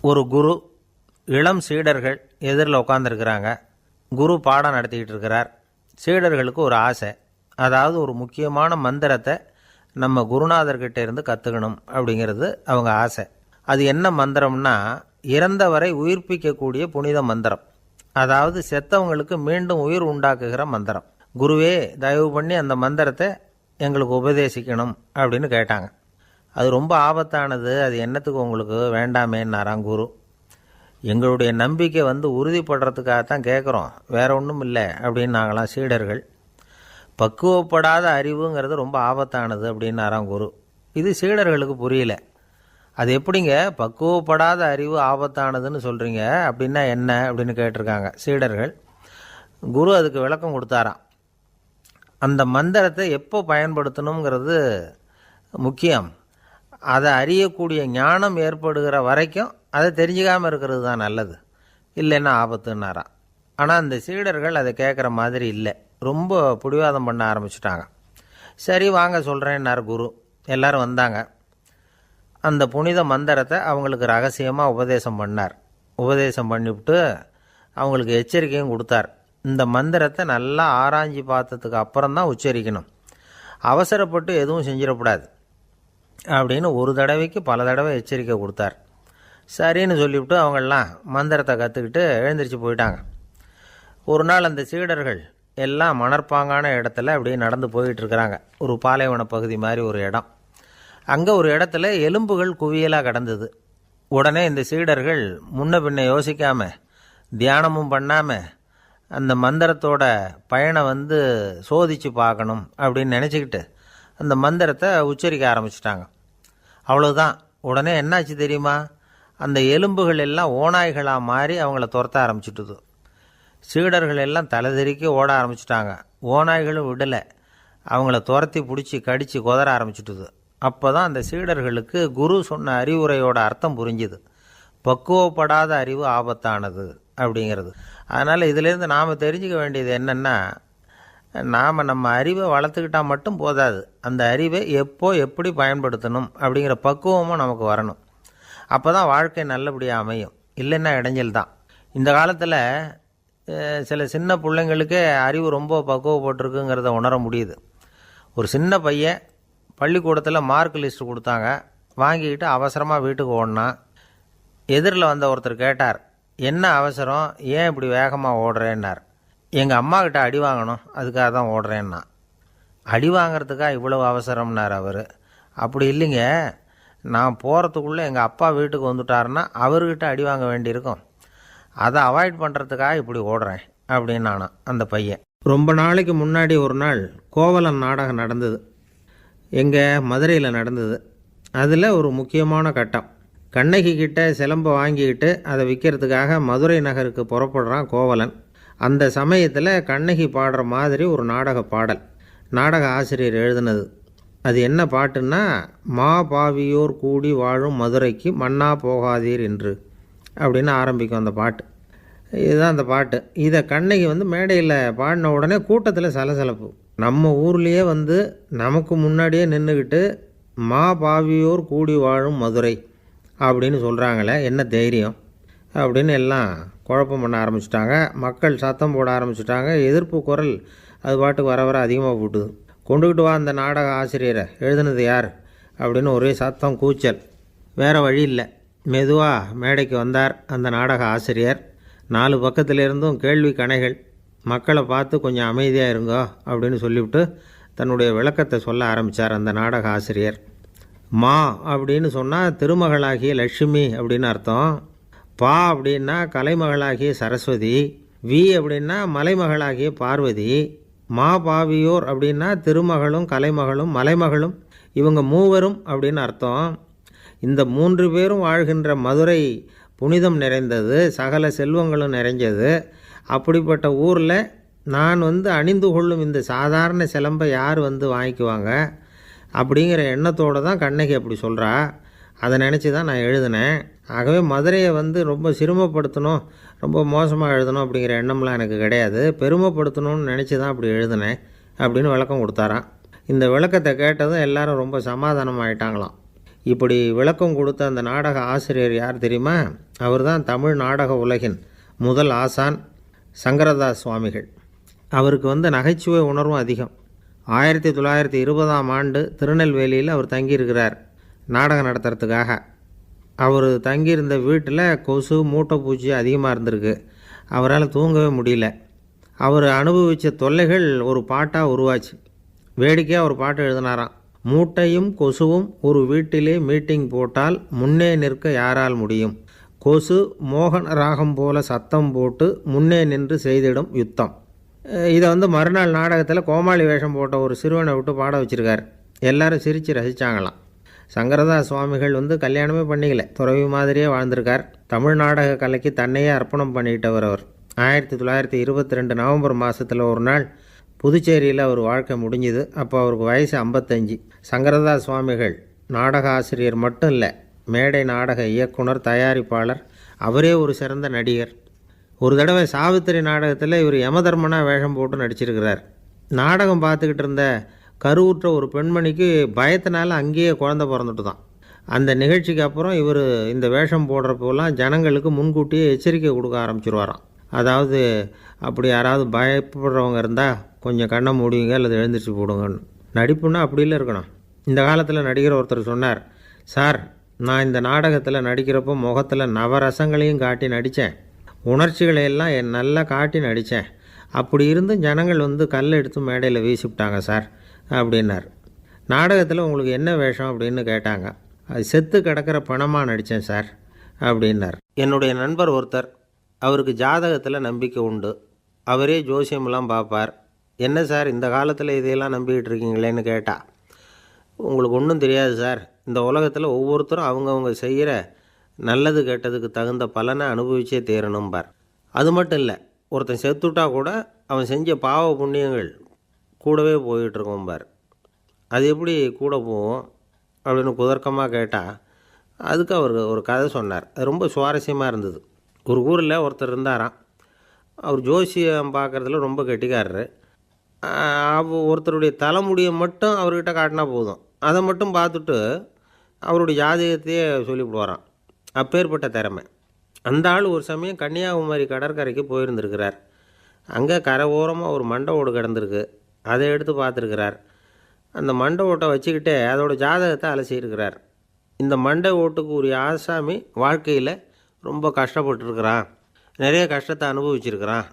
ஒரு குரு, இளம் சீடர்கள் எதிரில் உட்காந்துருக்கிறாங்க. குரு பாடம் நடத்திக்கிட்டு இருக்கிறார். சீடர்களுக்கு ஒரு ஆசை, அதாவது ஒரு முக்கியமான மந்திரத்தை நம்ம குருநாதர்கிட்ட இருந்து கற்றுக்கணும் அப்படிங்கிறது அவங்க ஆசை. அது என்ன மந்திரம்னா, இறந்தவரை உயிர்ப்பிக்கக்கூடிய புனித மந்திரம், அதாவது செத்தவங்களுக்கு மீண்டும் உயிர் உண்டாக்குகிற மந்திரம். குருவே, தயவு பண்ணி அந்த மந்திரத்தை எங்களுக்கு உபதேசிக்கணும் அப்படின்னு கேட்டாங்க. அது ரொம்ப ஆபத்தானது, அது என்னத்துக்கு உங்களுக்கு வேண்டாமேன்னாராம் குரு. எங்களுடைய நம்பிக்கை உறுதிப்படுறதுக்காகத்தான் கேட்குறோம், வேற ஒன்றும் இல்லை அப்படின்னாங்களாம் சீடர்கள். பக்குவப்படாத அறிவுங்கிறது ரொம்ப ஆபத்தானது அப்படின்னாராம் குரு. இது சீடர்களுக்கு புரியல. அது எப்படிங்க பக்குவப்படாத அறிவு ஆபத்தானதுன்னு சொல்கிறீங்க, அப்படின்னா என்ன அப்படின்னு கேட்டிருக்காங்க சீடர்கள். குரு அதுக்கு விளக்கம் கொடுத்தாராம். அந்த மந்திரத்தை எப்போ பயன்படுத்தணுங்கிறது முக்கியம். அதை அறியக்கூடிய ஞானம் ஏற்படுகிற வரைக்கும் அதை தெரிஞ்சுக்காமல் இருக்கிறது தான் நல்லது, இல்லைன்னா ஆபத்துன்னாராம். ஆனால் அந்த சீடர்கள் அதை கேட்குற மாதிரி இல்லை, ரொம்ப பிடிவாதம் பண்ண ஆரம்பிச்சுட்டாங்க. சரி வாங்க சொல்கிறேன்னார் குரு. எல்லோரும் வந்தாங்க. அந்த புனித மந்திரத்தை அவங்களுக்கு ரகசியமாக உபதேசம் பண்ணார். உபதேசம் பண்ணிவிட்டு அவங்களுக்கு எச்சரிக்கையும் கொடுத்தார். இந்த மந்திரத்தை நல்லா ஆராய்ச்சி பார்த்ததுக்கு அப்புறம்தான் உச்சரிக்கணும், அவசரப்பட்டு எதுவும் செஞ்சிடக்கூடாது அப்படின்னு ஒரு தடவைக்கு பல தடவை எச்சரிக்கை கொடுத்தார். சரின்னு சொல்லிவிட்டு அவங்கெல்லாம் மந்திரத்தை கற்றுக்கிட்டு எழுந்திரிச்சு போயிட்டாங்க. ஒரு நாள் அந்த சீடர்கள் எல்லாம் மணற்பாங்கான இடத்துல அப்படியே நடந்து போயிட்டுருக்கிறாங்க. ஒரு பாலைவன பகுதி மாதிரி ஒரு இடம். அங்கே ஒரு இடத்துல எலும்புகள் குவியலாக கிடந்தது. உடனே இந்த சீடர்கள் முன்ன பின்ன யோசிக்காமல், தியானமும் பண்ணாமல், அந்த மந்திரத்தோட பயனை சோதித்து பார்க்கணும் அப்படின்னு நினச்சிக்கிட்டு அந்த மந்திரத்தை உச்சரிக்க ஆரம்பிச்சிட்டாங்க. அவ்வளோதான். உடனே என்னாச்சு தெரியுமா, அந்த எலும்புகள் எல்லாம் ஓநாய்களாக மாறி அவங்கள துரத்த ஆரம்பிச்சுட்டுது. சீடர்கள் எல்லாம் தலைதெறிக்கி ஓட ஆரம்பிச்சிட்டாங்க. ஓநாய்களும் விடலை, அவங்கள துரத்தி பிடிச்சி கடித்து கொதற ஆரம்பிச்சுட்டுது. அப்போ தான் அந்த சீடர்களுக்கு குரு சொன்ன அறிவுரையோட அர்த்தம் புரிஞ்சுது. பக்குவப்படாத அறிவு ஆபத்தானது அப்படிங்கிறது. அதனால் இதிலேருந்து நாம் தெரிஞ்சுக்க வேண்டியது என்னென்னா, நாம் நம்ம அறிவை வளர்த்துக்கிட்டால் மட்டும் போதாது, அந்த அறிவை எப்போ எப்படி பயன்படுத்தணும் அப்படிங்கிற பக்குவமும் நமக்கு வரணும். அப்போ தான் வாழ்க்கை நல்லபடியாக அமையும், இல்லைன்னா இடைஞ்சல் தான். இந்த காலத்தில் சில சின்ன பிள்ளைங்களுக்கே அறிவு ரொம்ப பக்குவப்பட்டிருக்குங்கிறத உணர முடியுது. ஒரு சின்ன பையன் பள்ளிக்கூடத்தில் மார்க் லிஸ்ட்டு கொடுத்தாங்க, வாங்கிக்கிட்டு அவசரமாக வீட்டுக்கு ஓடினான். எதிரில் வந்த ஒருத்தர் கேட்டார், என்ன அவசரம், ஏன் இப்படி வேகமாக ஓடுறேன்னார். எங்கள் அம்மா கிட்ட அடி வாங்கணும், அதுக்காக தான் ஓடுறேன்னா. அடி வாங்கிறதுக்கா இவ்வளவு அவசரம்னார் அவர். அப்படி இல்லைங்க, நான் போகிறதுக்குள்ளே எங்கள் அப்பா வீட்டுக்கு வந்துட்டாருன்னா அவர்கிட்ட அடி வாங்க வேண்டியிருக்கும், அதை அவாய்ட் பண்ணுறதுக்காக இப்படி ஓடுறேன் அப்படின்னு நானான் அந்த பையன். ரொம்ப நாளைக்கு முன்னாடி ஒரு நாள் கோவலன் நாடகம் நடந்தது. எங்கள் மதுரையில் நடந்தது. அதில் ஒரு முக்கியமான கட்டம், கண்ணகி கிட்ட சிலம்பை வாங்கிக்கிட்டு அதை விற்கிறதுக்காக மதுரை நகருக்கு புறப்படுறான் கோவலன். அந்த சமயத்தில் கண்ணகி பாடுற மாதிரி ஒரு நாடக பாடல், நாடக ஆசிரியர் எழுதினது. அது என்ன பாட்டுன்னா, மா பாவியோர் கூடி வாழும் மதுரைக்கு மன்னா போகாதீர் என்று அப்படின்னு ஆரம்பிக்கும் அந்த பாட்டு. இதுதான் அந்த பாட்டு. இதை கண்ணகி மேடையில் பாடின உடனே கூட்டத்தில் சலசலப்பு. நம்ம ஊர்லேயே நமக்கு முன்னாடியே நின்றுக்கிட்டு மா பாவியோர் கூடி வாழும் மதுரை அப்படின்னு சொல்கிறாங்களே, என்ன தைரியம் அப்படின்னு எல்லாம் குழப்பம் பண்ண ஆரம்பிச்சிட்டாங்க. மக்கள் சத்தம் போட ஆரம்பிச்சிட்டாங்க. எதிர்ப்பு குரல் அது பாட்டுக்கு வர வர அதிகமாக போட்டுது. கொண்டுக்கிட்டு வா அந்த நாடக ஆசிரியரை, எழுதுனது யார் அப்படின்னு ஒரே சத்தம், கூச்சல். வேறு வழி இல்லை. மெதுவாக மேடைக்கு வந்தார் அந்த நாடக ஆசிரியர். 4 பக்கத்திலிருந்தும் கேள்வி கணைகள். மக்களை பார்த்து கொஞ்சம் அமைதியாக இருங்கோ அப்படின்னு சொல்லிவிட்டு தன்னுடைய விளக்கத்தை சொல்ல ஆரம்பித்தார் அந்த நாடக ஆசிரியர். மா அப்படின்னு சொன்னால் திருமகளாகிய லட்சுமி அப்படின்னு அர்த்தம். பா அப்படின்னா கலைமகளாகிய சரஸ்வதி. வி அப்படின்னா மலைமகளாகிய பார்வதி. மா பாவியோர் அப்படின்னா திருமகளும் கலைமகளும் மலைமகளும், இவங்க மூவரும் அப்படின்னு அர்த்தம். இந்த 3 பேரும் வாழ்கின்ற மதுரை புனிதம் நிறைந்தது, சகல செல்வங்களும் நிறைஞ்சது. அப்படிப்பட்ட ஊரில் நான் அணிந்து கொள்ளும் இந்த சாதாரண சிலம்பை யார் வாங்கிக்குவாங்க அப்படிங்கிற எண்ணத்தோடு தான் கண்ணகி அப்படி சொல்கிறா. அதை நினச்சி தான் நான் எழுதினேன். ஆகவே மதுரையை ரொம்ப சிரமப்படுத்தணும், ரொம்ப மோசமாக எழுதணும் அப்படிங்கிற எண்ணம்லாம் எனக்கு கிடையாது, பெருமைப்படுத்தணும்னு நினச்சி தான் அப்படி எழுதினேன் அப்படின்னு விளக்கம் கொடுத்தாராம். இந்த விளக்கத்தை கேட்டதும் எல்லாரும் ரொம்ப சமாதானம் ஆகிட்டாங்களாம். இப்படி விளக்கம் கொடுத்த அந்த நாடக ஆசிரியர் யார் தெரியுமா? அவர் தான் தமிழ் நாடக உலகின் முதல் ஆசான் சங்கரதாஸ் சுவாமிகள். அவருக்கு நகைச்சுவை உணர்வும் அதிகம். 1920ஆம் ஆண்டு திருநெல்வேலியில் அவர் தங்கியிருக்கிறார் நாடகம் நடத்துறதுக்காக. அவர் தங்கியிருந்த வீட்டில் கொசு மூட்டைப்பூச்சி அதிகமாக இருந்திருக்கு. அவரால் தூங்கவே முடியல. அவர் அனுபவித்த தொல்லைகள் ஒரு பாட்டாக உருவாச்சு. வேடிக்கையாக ஒரு பாட்டு எழுதினாராம். மூட்டையும் கொசுவும் ஒரு வீட்டிலே மீட்டிங் போட்டால் முன்னே நிற்க யாரால் முடியும்? கொசு மோகன ராகம் போல சத்தம் போட்டு முன்னே நின்று செய்திடும் யுத்தம். இதை மறுநாள் நாடகத்தில் கோமாளி வேஷம் போட்ட ஒரு சிறுவனை விட்டு பாட வச்சுருக்கார். எல்லாரும் சிரித்து ரசித்தாங்களாம். சங்கரதாஸ் சுவாமிகள் கல்யாணமே பண்ணிக்கல, துறவி மாதிரியே வாழ்ந்திருக்கார். தமிழ் நாடக கலைக்கு தன்னையே அர்ப்பணம் பண்ணிட்டவர் அவர். 1922 நவம்பர் மாதத்தில் ஒரு நாள் புதுச்சேரியில் அவர் வாழ்க்கை முடிஞ்சுது. அப்போ அவருக்கு வயசு 55. சங்கரதாஸ் சுவாமிகள் நாடக ஆசிரியர் மட்டும் இல்லை, மேடை நாடக இயக்குனர், தயாரிப்பாளர், அவரே ஒரு சிறந்த நடிகர். ஒரு தடவை சாவித்திரி நாடகத்தில் இவர் யமதர்மனாக வேஷம் போட்டு நடிச்சிருக்கிறார். நாடகம் பார்த்துக்கிட்டு இருந்த கருவுற்ற ஒரு பெண்மணிக்கு பயத்தினால அங்கேயே குழந்தை பிறந்துட்டு தான். அந்த நிகழ்ச்சிக்கு அப்புறம் இவர் இந்த வேஷம் போடுறப்போலாம் ஜனங்களுக்கு முன்கூட்டியே எச்சரிக்கை கொடுக்க ஆரம்பிச்சிருவாராம். அதாவது அப்படி யாராவது பயப்படுறவங்க இருந்தால் கொஞ்சம் கண்ணை மூடிங்க அல்லது எழுந்திரிச்சு போடுங்கன்னு. நடிப்புன்னா அப்படிலாம் இருக்கணும். இந்த காலத்தில் நடிகர் ஒருத்தர் சொன்னார், சார் நான் இந்த நாடகத்தில் நடிக்கிறப்போ முகத்தில் நவரசங்களையும் காட்டி நடித்தேன், உணர்ச்சிகளை எல்லாம் நல்லா காட்டி நடித்தேன். அப்படி இருந்தும் ஜனங்கள் கல்லை எடுத்து மேடையில் வீசிவிட்டாங்க சார் அப்படின்னார். நாடகத்தில் உங்களுக்கு என்ன வேஷம் அப்படின்னு கேட்டாங்க. அது செத்து கிடக்கிற பணமாக நடித்தேன் சார் அப்படின்னார். என்னுடைய நண்பர் ஒருத்தர், அவருக்கு ஜாதகத்தில் நம்பிக்கை உண்டு. அவரே ஜோசியமெல்லாம் பார்ப்பார். என்ன சார் இந்த காலத்தில் இதையெல்லாம் நம்பிக்கிட்டு இருக்கீங்களேன்னு கேட்டால், உங்களுக்கு ஒன்றும் தெரியாது சார், இந்த உலகத்தில் ஒவ்வொருத்தரும் அவங்கவுங்க செய்கிற நல்லது கெட்டதுக்கு தகுந்த பலனை அனுபவிச்சே தேரணும்பார். அது மட்டும் இல்லை, ஒருத்தன் செத்துட்டா கூட அவன் செஞ்ச பாவ புண்ணியங்கள் கூடவே போயிட்டுருக்கோம்பார். அது எப்படி கூட போவோம் அப்படின்னு குதர்க்கமாக கேட்டால், அதுக்கு அவர் ஒரு கதை சொன்னார். அது ரொம்ப சுவாரஸ்யமாக இருந்தது. ஒரு ஊரில் ஒருத்தர் இருந்தாராம். அவர் ஜோசியம் பார்க்குறதுல ரொம்ப கெட்டிக்காரரு. ஒருத்தருடைய தலைமுடியை மட்டும் அவர்கிட்ட காட்டினா போதும், அதை மட்டும் பார்த்துட்டு அவருடைய ஜாதகத்தையே சொல்லிவிடுவாராம். அப்பேற்பட்ட திறமை. அந்த ஆள் ஒரு சமயம் கன்னியாகுமரி கடற்கரைக்கு போயிருந்துருக்கிறார். அங்கே கரை ஓரமாக ஒரு மண்டை ஓடு கிடந்திருக்கு. அதை எடுத்து பார்த்துருக்கிறார். அந்த மண்டை ஓட்டை வச்சுக்கிட்டே அதோட ஜாதகத்தை அலசியிருக்கிறார். இந்த மண்டை ஓட்டுக்கு உரிய ஆசாமி வாழ்க்கையில் ரொம்ப கஷ்டப்பட்டுருக்கிறான், நிறைய கஷ்டத்தை அனுபவிச்சிருக்கிறான்,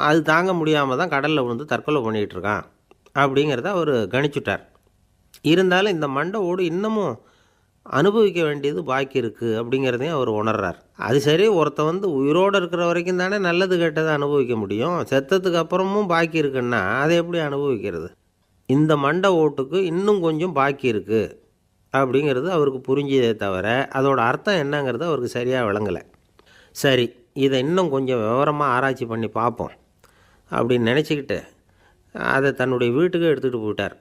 அது தாங்க முடியாமல் தான் கடலில் விழுந்து தற்கொலை பண்ணிகிட்ருக்கான் அப்படிங்கிறத அவர் கணிச்சுட்டார். இருந்தாலும் இந்த மண்டை ஓடு இன்னமும் அனுபவிக்க வேண்டியது பாக்கி இருக்குது அப்படிங்கிறதையும் அவர் உணர்றார். அது சரி, ஒருத்தன் உயிரோடு இருக்கிற வரைக்கும் தானே நல்லது கெட்டதை அனுபவிக்க முடியும். செத்ததுக்கு அப்புறமும் பாக்கி இருக்குன்னா அதை எப்படி அனுபவிக்கிறது? இந்த மண்டை ஓட்டுக்கு இன்னும் கொஞ்சம் பாக்கி இருக்குது அப்படிங்கிறது அவருக்கு புரிஞ்சதே தவிர அதோட அர்த்தம் என்னங்கிறது அவருக்கு சரியாக விளங்கலை. சரி, இதை இன்னும் கொஞ்சம் விவரமாக ஆராய்ச்சி பண்ணி பார்ப்போம் அப்படின்னு நினச்சிக்கிட்டு அதை தன்னுடைய வீட்டுக்கு எடுத்துகிட்டு போயிட்டார்.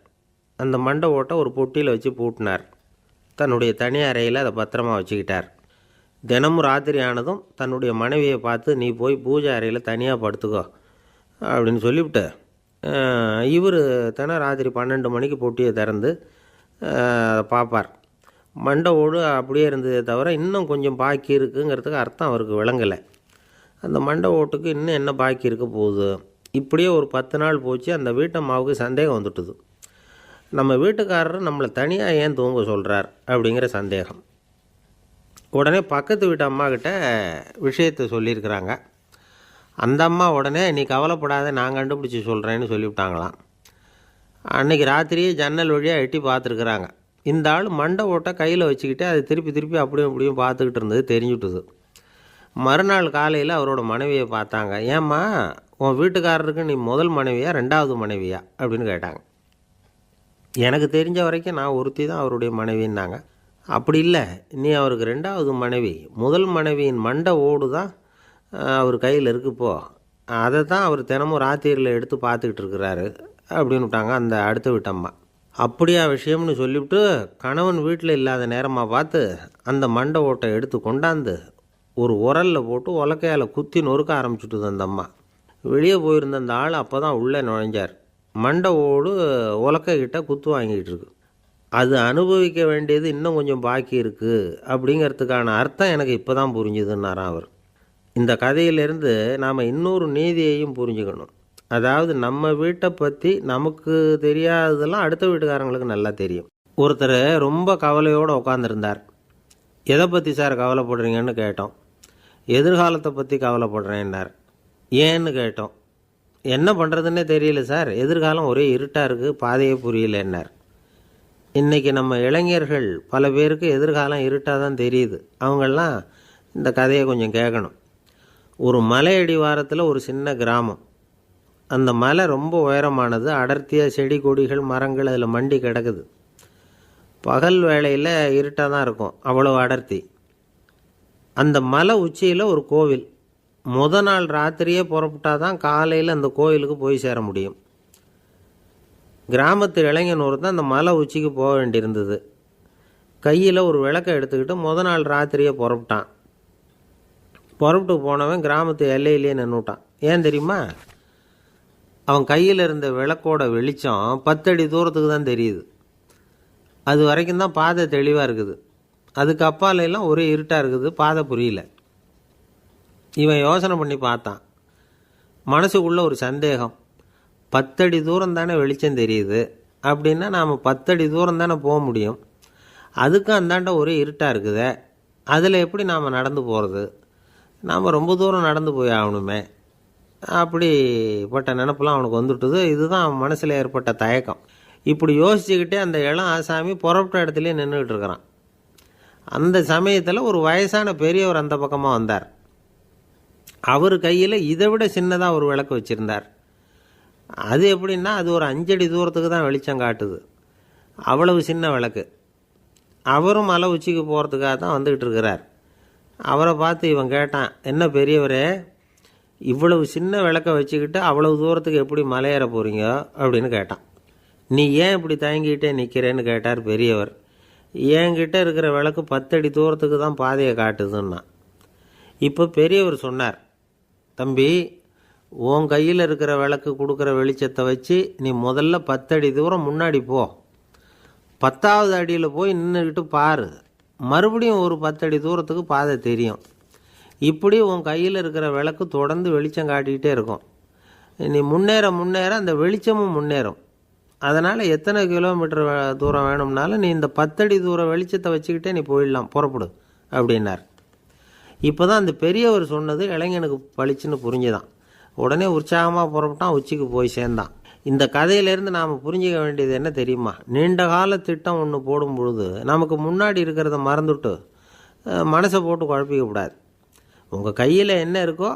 அந்த மண்டை ஓட்டை ஒரு பொட்டியில் வச்சு பூட்டினார். தன்னுடைய தனி அறையில் அதை பத்திரமா வச்சுக்கிட்டார். தினமும் ராத்திரி ஆனதும் தன்னுடைய மனைவியை பார்த்து, நீ போய் பூஜை அறையில் தனியாக படுத்துக்கோ அப்படின்னு சொல்லிவிட்டு இவர் தினம் ராத்திரி 12 மணிக்கு பொட்டியை திறந்து பார்ப்பார். மண்டை ஓடு அப்படியே இருந்ததே தவிர இன்னும் கொஞ்சம் பாக்கி இருக்குங்கிறதுக்கு அர்த்தம் அவருக்கு விளங்கலை. அந்த மண்டை ஓட்டுக்கு இன்னும் என்ன பாக்கி இருக்க போகுது? இப்படியே ஒரு 10 நாள் போச்சு. அந்த வீட்டம்மாவுக்கு சந்தேகம் வந்துட்டுது. நம்ம வீட்டுக்காரர் நம்மளை தனியாக ஏன் தூங்க சொல்கிறார் அப்படிங்கிற சந்தேகம். உடனே பக்கத்து வீட்டு அம்மாக்கிட்ட விஷயத்தை சொல்லியிருக்கிறாங்க. அந்த அம்மா உடனே, நீ கவலைப்படாத, நான் கண்டுபிடிச்சி சொல்கிறேன்னு சொல்லிவிட்டாங்களாம். அன்றைக்கி ராத்திரியே ஜன்னல் வழியாக எட்டி பார்த்துருக்குறாங்க. இந்த ஆள் மண்டை ஓட்டை கையில் வச்சுக்கிட்டு அதை திருப்பி திருப்பி அப்படியும் அப்படியும் பார்த்துக்கிட்டு இருந்தது தெரிஞ்சுட்டுது. மறுநாள் காலையில் அவரோட மனைவியை பார்த்தாங்க. ஏம்மா, உன் வீட்டுக்காரருக்கு நீ முதல் மனைவியா 2வது மனைவியா அப்படின்னு கேட்டாங்க. எனக்கு தெரிஞ்ச வரைக்கும் நான் ஒருத்தி தான் அவருடைய மனைவின்னாங்க. அப்படி இல்லை, நீ அவருக்கு 2வது மனைவி. முதல் மனைவியின் மண்டை ஓடு தான் அவர் கையில் இருக்குப்போ, அதை தான் அவர் தினமும் ராத்திரியில் எடுத்து பார்த்துக்கிட்டு இருக்கிறாரு அப்படின்னு விட்டாங்க அந்த அடுத்த வீட்டம்மா. அப்படியா விஷயம்னு சொல்லிவிட்டு கணவன் வீட்டில் இல்லாத நேரமாக பார்த்து அந்த மண்டை ஓட்டை எடுத்து கொண்டாந்து ஒரு உரலில் போட்டு உலக்கையால் குத்தி நொறுக்க ஆரம்பிச்சுட்டுது அந்த அம்மா. வெளியே போயிருந்த அந்த ஆள் அப்போ தான் உள்ளே நுழைஞ்சார். மண்டை ஓடு உலக்கைக்கிட்ட குத்து வாங்கிட்டு இருக்கு. அது அனுபவிக்க வேண்டியது இன்னும் கொஞ்சம் பாக்கி இருக்குது அப்படிங்கிறதுக்கான அர்த்தம் எனக்கு இப்போ தான் புரிஞ்சுதுன்னாராம் அவர். இந்த கதையிலேருந்து நாம் இன்னொரு நீதியையும் புரிஞ்சுக்கணும். அதாவது நம்ம வீட்டை பற்றி நமக்கு தெரியாததெல்லாம் அடுத்த வீட்டுக்காரங்களுக்கு நல்லா தெரியும். ஒருத்தர் ரொம்ப கவலையோடு உட்காந்துருந்தார். எதை பற்றி சார் கவலைப்படுறீங்கன்னு கேட்டோம். எதிர்காலத்தை பற்றி கவலைப்படுறேன்னார். ஏன்னு கேட்டோம். என்ன பண்ணுறதுன்னே தெரியல சார், எதிர்காலம் ஒரே இருட்டாக இருக்குது, பாதையே புரியலன்னார். இன்றைக்கி நம்ம இளைஞர்கள் பல பேருக்கு எதிர்காலம் இருட்டாக தான் தெரியுது. அவங்கெல்லாம் இந்த கதையை கொஞ்சம் கேட்கணும். ஒரு மலை அடிவாரத்தில் ஒரு சின்ன கிராமம். அந்த மலை ரொம்ப உயரமானது. அடர்த்தியாக செடி கொடிகள் மரங்கள் அதில் மண்டி கிடக்குது. பகல் வேளையில் இருட்டாக தான் இருக்கும், அவ்வளோ அடர்த்தி. அந்த மலை உச்சியில் ஒரு கோவில். நாள் ராத்திரியே புறப்பட்டால் தான் காலையில் அந்த கோவிலுக்கு போய் சேர முடியும். கிராமத்து இளைஞன் ஒருத்தன் அந்த மலை உச்சிக்கு போக வேண்டியிருந்தது. கையில் ஒரு விளக்கை எடுத்துக்கிட்டு நாள் ராத்திரியே புறப்பட்டான். புறப்பட்டு போனவன் கிராமத்து எல்லையிலேயே நின்றுட்டான். ஏன் தெரியுமா? அவன் கையில் இருந்த விளக்கோட வெளிச்சம் 10 அடி தூரத்துக்கு தான் தெரியுது. அது வரைக்கும் தான் பாதை தெளிவாக இருக்குது. அதுக்கு அப்பாலெல்லாம் ஒரே இருட்டாக இருக்குது, பாதை புரியல. இவன் யோசனை பண்ணி பார்த்தான். மனசுக்குள்ளே ஒரு சந்தேகம். 10 அடி தூரம் தானே வெளிச்சம் தெரியுது, அப்படின்னா நாம் 10 அடி தூரம் தானே போக முடியும். அதுக்கும் அந்தாண்ட ஒரே இருட்டாக இருக்குதே, அதில் எப்படி நாம் நடந்து போகிறது? நாம் ரொம்ப தூரம் நடந்து போய் ஆகணுமே. அப்படிப்பட்ட நினப்பெல்லாம் அவனுக்கு வந்துவிட்டுது. இதுதான் அவன் மனசில் ஏற்பட்ட தயக்கம். இப்படி யோசிச்சுக்கிட்டே அந்த இளம் ஆசாமி புறப்பட்ட இடத்துலையே நின்றுக்கிட்டு இருக்கிறான். அந்த சமயத்தில் ஒரு வயசான பெரியவர் அந்த பக்கமாக வந்தார். அவர் கையில் இதை விட சின்னதாக ஒரு விளக்கு வச்சுருந்தார். அது எப்படின்னா அது ஒரு 5 அடி தூரத்துக்கு தான் வெளிச்சம் காட்டுது. அவ்வளவு சின்ன விளக்கு. அவரும் மலை உச்சிக்கு போகிறதுக்காக தான் வந்துக்கிட்டு இருக்கிறார். அவரை பார்த்து இவன் கேட்டான், என்ன பெரியவரே, இவ்வளவு சின்ன விளக்கை வச்சுக்கிட்டு அவ்வளவு தூரத்துக்கு எப்படி மலையேற போகிறீங்க அப்படின்னு கேட்டான். நீ ஏன் இப்படி தயங்கிட்டே நிற்கிறேன்னு கேட்டார் பெரியவர். என்கிட்ட இருக்கிற விளக்கு 10 அடி தூரத்துக்கு தான் பாதையை காட்டுதுன்னா. இப்போ பெரியவர் சொன்னார், தம்பி, உன் கையில் இருக்கிற விளக்கு கொடுக்குற வெளிச்சத்தை வச்சு நீ முதல்ல 10 அடி தூரம் முன்னாடி போ. 10வது அடியில் போய் நின்றுக்கிட்டு பாரு. மறுபடியும் ஒரு 10 அடி தூரத்துக்கு பாதை தெரியும். இப்படி உன் கையில் இருக்கிற விளக்கு தொடர்ந்து வெளிச்சம் காட்டிக்கிட்டே இருக்கும். நீ முன்னேற முன்னேற அந்த வெளிச்சமும் முன்னேறும். அதனால் எத்தனை கிலோமீட்டர் தூரம் வேணும்னாலும் நீ இந்த 10 அடி தூரம் வெளிச்சத்தை வச்சுக்கிட்டே நீ போயிடலாம், புறப்படு அப்படின்னார். இப்போ தான் அந்த பெரியவர் சொன்னது இளைஞனுக்கு பளிச்சுன்னு புரிஞ்சுதான். உடனே உற்சாகமாக புறப்பட்டான், உச்சிக்கு போய் சேர்ந்தான். இந்த கதையிலேருந்து நாம் புரிஞ்சிக்க வேண்டியது என்ன தெரியுமா? நீண்ட கால திட்டம் ஒன்று போடும் பொழுது நமக்கு முன்னாடி இருக்கிறத மறந்துவிட்டு மனசை போட்டு குழப்பிக்கக்கூடாது. உங்கள் கையில் என்ன இருக்கோ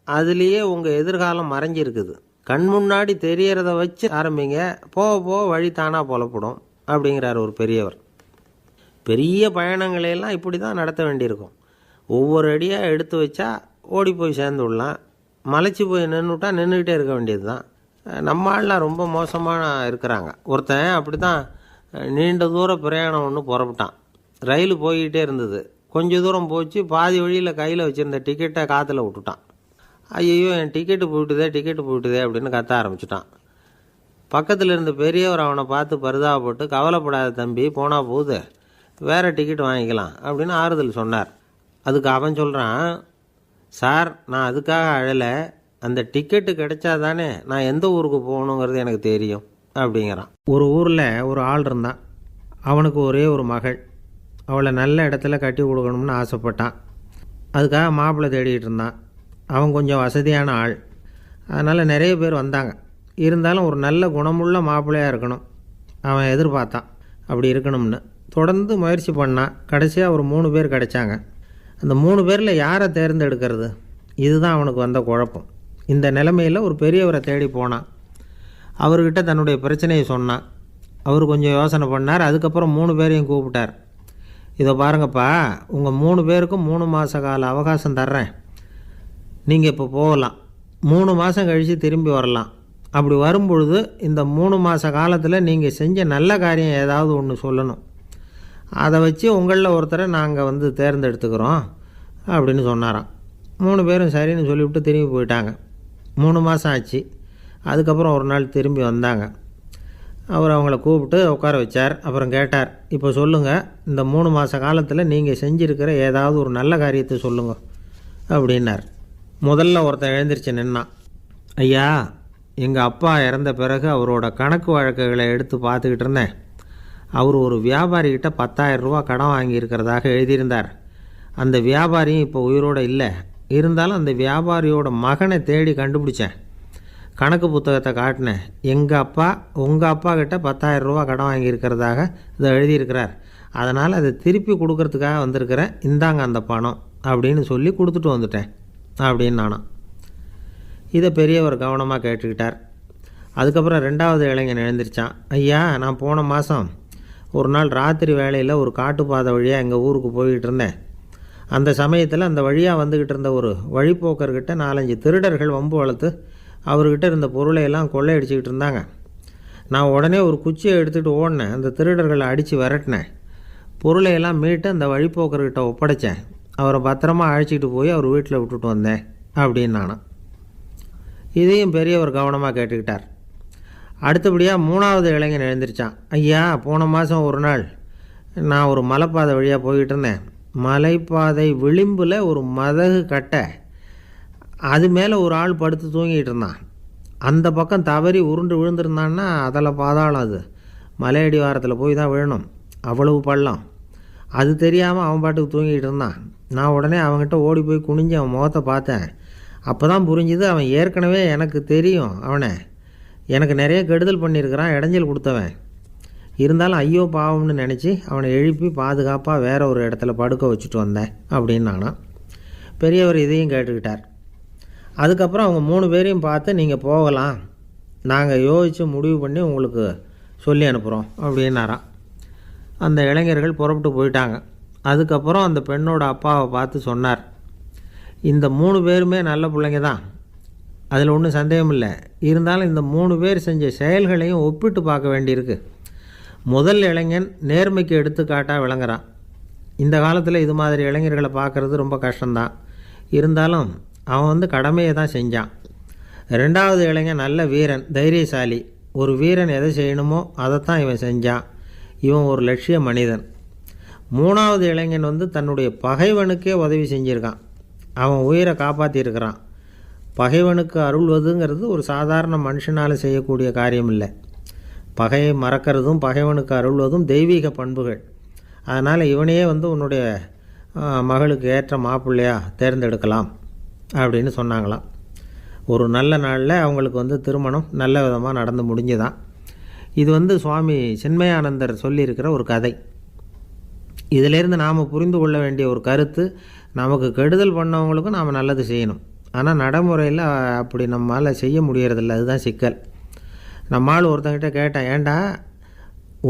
அதுலேயே உங்கள் எதிர்காலம் மறைஞ்சிருக்குது. கண் முன்னாடி தெரியறத வச்சு ஆரம்பிங்க, போக போக வழி தானாக புலப்படும் அப்படிங்கிறார் ஒரு பெரியவர். பெரிய பயணங்களையெல்லாம் இப்படி தான் நடத்த வேண்டியிருக்கும். ஒவ்வொரு அடியாக எடுத்து வச்சா ஓடி போய் சேர்ந்து விடலாம். மலைச்சி போய் நின்றுட்டா நின்றுக்கிட்டே இருக்க வேண்டியது தான். நம்ம ஆள்லாம் ரொம்ப மோசமாக இருக்கிறாங்க. ஒருத்தன் அப்படி தான் நீண்ட தூர பிரயாணம் ஒன்று புறப்பட்டான். ரயில் போய்கிட்டே இருந்தது. கொஞ்சம் தூரம் போச்சு, பாதி வழியில் கையில் வச்சுருந்த டிக்கெட்டை காற்றுல விட்டுட்டான். ஐயோ, என் டிக்கெட்டு போயிட்டுதே அப்படின்னு கத்த ஆரம்பிச்சிட்டான். பக்கத்தில் இருந்த பெரியவர் அவனை பார்த்து பரிதாபப்பட்டு, கவலைப்படாத தம்பி, போனால் போகுது, வேறு டிக்கெட் வாங்கிக்கலாம் அப்படின்னு ஆறுதல் சொன்னார். அதுக்கு அவன் சொல்கிறான், சார், நான் அதுக்காக அழலை, அந்த டிக்கெட்டு கிடைச்சா தானே நான் எந்த ஊருக்கு போகணுங்கிறது எனக்கு தெரியும் அப்படிங்கிறான். ஒரு ஊரில் ஒரு ஆள் இருந்தான். அவனுக்கு ஒரே ஒரு மகள். அவளை நல்ல இடத்துல கட்டி கொடுக்கணும்னு ஆசைப்பட்டான். அதுக்காக மாப்பிள்ளை தேடிகிட்டு இருந்தான். அவன் கொஞ்சம் வசதியான ஆள், அதனால் நிறைய பேர் வந்தாங்க. இருந்தாலும் ஒரு நல்ல குணமுள்ள மாப்பிள்ளையாக இருக்கணும் அவன் எதிர்பார்த்தான். அப்படி இருக்கணும்னு தொடர்ந்து முயற்சி பண்ணான். கடைசியாக ஒரு 3 பேர் கிடைச்சாங்க. அந்த 3 பேரில் யாரை தேர்ந்தெடுக்கிறது, இதுதான் அவனுக்கு வந்த குழப்பம். இந்த நிலைமையில் ஒரு பெரியவரை தேடி போனான். அவர்கிட்ட தன்னுடைய பிரச்சனையை சொன்னான். அவர் கொஞ்சம் யோசனை பண்ணார். அதுக்கப்புறம் 3 பேரையும் கூப்பிட்டார். இதை பாருங்கப்பா, உங்கள் 3 பேருக்கும் 3 மாத கால அவகாசம் தர்றேன். நீங்கள் இப்போ போகலாம். 3 மாதம் கழித்து திரும்பி வரலாம். அப்படி வரும்பொழுது இந்த 3 மாத காலத்தில் நீங்கள் செஞ்ச நல்ல காரியம் ஏதாவது ஒன்று சொல்லணும். அதை வச்சு உங்களில் ஒருத்தரை நாங்கள் தேர்ந்தெடுத்துக்கிறோம் அப்படின்னு சொன்னாராம். 3 பேரும் சரின்னு சொல்லிவிட்டு திரும்பி போயிட்டாங்க. 3 மாதம் ஆச்சு. அதுக்கப்புறம் ஒரு நாள் திரும்பி வந்தாங்க. அவர் அவங்கள கூப்பிட்டு உட்கார வச்சார். அப்புறம் கேட்டார், இப்போ சொல்லுங்கள், இந்த 3 மாத காலத்தில் நீங்கள் செஞ்சுருக்கிற ஏதாவது ஒரு நல்ல காரியத்தை சொல்லுங்கள் அப்படின்னார். முதல்ல ஒருத்தன் எழுந்திரிச்சு நின்னான். ஐயா, எங்கள் அப்பா இறந்த பிறகு அவரோட கணக்கு வழக்குகளை எடுத்து பார்த்துக்கிட்டு இருந்தேன். அவர் ஒரு வியாபாரிகிட்ட 10,000 ரூபா கடன் வாங்கியிருக்கிறதாக எழுதியிருந்தார். அந்த வியாபாரியும் இப்போ உயிரோடு இல்லை. இருந்தாலும் அந்த வியாபாரியோட மகனை தேடி கண்டுபிடிச்சேன். கணக்கு புத்தகத்தை காட்டினேன். எங்கள் அப்பா உங்கள் அப்பா கிட்ட 10,000 ரூபா கடன் வாங்கியிருக்கிறதாக இதை எழுதியிருக்கிறார். அதனால் அதை திருப்பி கொடுக்கறதுக்காக வந்திருக்கிறேன். இந்தாங்க அந்த பணம் அப்படின்னு சொல்லி கொடுத்துட்டு வந்துட்டேன் அப்படின்னு நானும். இதை பெரியவர் கவனமாக கேட்டுக்கிட்டார். அதுக்கப்புறம் 2வது இளைஞன் எழுந்திரிச்சான். ஐயா, நான் போன மாதம் ஒரு நாள் ராத்திரி வேளையில் ஒரு காட்டுப்பாதை வழியாக எங்கள் ஊருக்கு போய்கிட்டு இருந்தேன். அந்த சமயத்தில் அந்த வழியாக வந்துக்கிட்டு இருந்த ஒரு வழிப்போக்கர்கிட்ட 4-5 திருடர்கள் வம்பு வளர்த்து அவர்கிட்ட இருந்த பொருளை எல்லாம் கொள்ளையடிச்சிக்கிட்டு இருந்தாங்க. நான் உடனே ஒரு குச்சியை எடுத்துகிட்டு ஓடினேன். அந்த திருடர்களை அடித்து விரட்டினேன். பொருளையெல்லாம் மீட்டு அந்த வழிப்போக்கர்கிட்ட ஒப்படைச்சேன். அவரை பத்திரமா அழைச்சிக்கிட்டு போய் அவர் வீட்டில் விட்டுட்டு வந்தேன் அப்படின்னு நானும். இதையும் பெரியவர் கவனமாக கேட்டுக்கிட்டார். அடுத்தபடியாக 3வது இளைஞன் எழுந்திரிச்சான். ஐயா, போன மாதம் ஒரு நாள் நான் ஒரு மலைப்பாதை வழியாக போய்கிட்டு இருந்தேன். மலைப்பாதை விளிம்பில் ஒரு மதகு கட்டை, அது மேலே ஒரு ஆள் படுத்து தூங்கிட்டு இருந்தான். அந்த பக்கம் தவறி உருண்டு விழுந்திருந்தான்னா அதில் பாதாளம். அது மலையடி வாரத்தில் போய் தான் விழணும், அவ்வளவு பள்ளம். அது தெரியாமல் அவன் பாட்டுக்கு தூங்கிட்டு இருந்தான். நான் உடனே அவன்கிட்ட ஓடி போய் குனிஞ்சு அவன் முகத்தை பார்த்தேன். அப்போ தான் புரிஞ்சுது, அவன் ஏற்கனவே எனக்கு தெரியும். அவனை எனக்கு நிறைய கெடுதல் பண்ணியிருக்கிறான், இடைஞ்சல் கொடுத்தவன். இருந்தாலும் ஐயோ பாவம்னு நினச்சி அவனை எழுப்பி பாதுகாப்பாக வேற ஒரு இடத்துல படுக்க வச்சுட்டு வந்தேன் அப்படின்னு நானும். பெரியவர் இதையும் கேட்டுக்கிட்டார். அதுக்கப்புறம் அவங்க 3 பேரையும் பார்த்து, நீங்கள் போகலாம், நாங்கள் யோசித்து முடிவு பண்ணி உங்களுக்கு சொல்லி அனுப்புகிறோம் அப்படின்னாராம். அந்த இளைஞர்கள் புறப்பட்டு போயிட்டாங்க. அதுக்கப்புறம் அந்த பெண்ணோட அப்பாவை பார்த்து சொன்னார், இந்த 3 பேருமே நல்ல பிள்ளைங்க தான், அதில் ஒன்றும் சந்தேகம் இல்லை. இருந்தாலும் இந்த 3 பேர் செஞ்ச செயல்களையும் ஒப்பிட்டு பார்க்க வேண்டியிருக்கு. முதல் இளைஞன் நேர்மைக்கு எடுத்துக்காட்டாக விளங்குறான். இந்த காலத்தில் இது மாதிரி இளைஞர்களை பார்க்குறது ரொம்ப கஷ்டம்தான். இருந்தாலும் அவன் கடமையை தான் செஞ்சான். 2வது இளைஞன் நல்ல வீரன், தைரியசாலி. ஒரு வீரன் எதை செய்யணுமோ அதைத்தான் இவன் செஞ்சான். இவன் ஒரு லட்சிய மனிதன். 3வது இளைஞன் தன்னுடைய பகைவனுக்கே உதவி செஞ்சுருக்கான். அவன் உயிரை காப்பாற்றியிருக்கிறான். பகைவனுக்கு அருள்வதுங்கிறது ஒரு சாதாரண மனுஷனால் செய்யக்கூடிய காரியம் இல்லை. பகையை மறக்கிறதும் பகைவனுக்கு அருள்வதும் தெய்வீக பண்புகள். அதனால் இவனையே உன்னுடைய மகளுக்கு ஏற்ற மாப்பிள்ளையாக தேர்ந்தெடுக்கலாம் அப்படின்னு சொன்னாங்களாம். ஒரு நல்ல நாளில் அவங்களுக்கு திருமணம் நல்ல விதமாக நடந்து முடிஞ்சுதான். இது சுவாமி சின்மயானந்தர் சொல்லியிருக்கிற ஒரு கதை. இதிலேருந்து நாம் புரிந்து கொள்ள வேண்டிய ஒரு கருத்து, நமக்கு கெடுதல் பண்ணவங்களுக்கும் நாம் நல்லது செய்யணும். ஆனால் நடைமுறையில் அப்படி நம்மளால் செய்ய முடியறதில்ல. அதுதான் சிக்கல். நம்மால் ஒருத்தங்கிட்ட கேட்டேன், ஏண்டா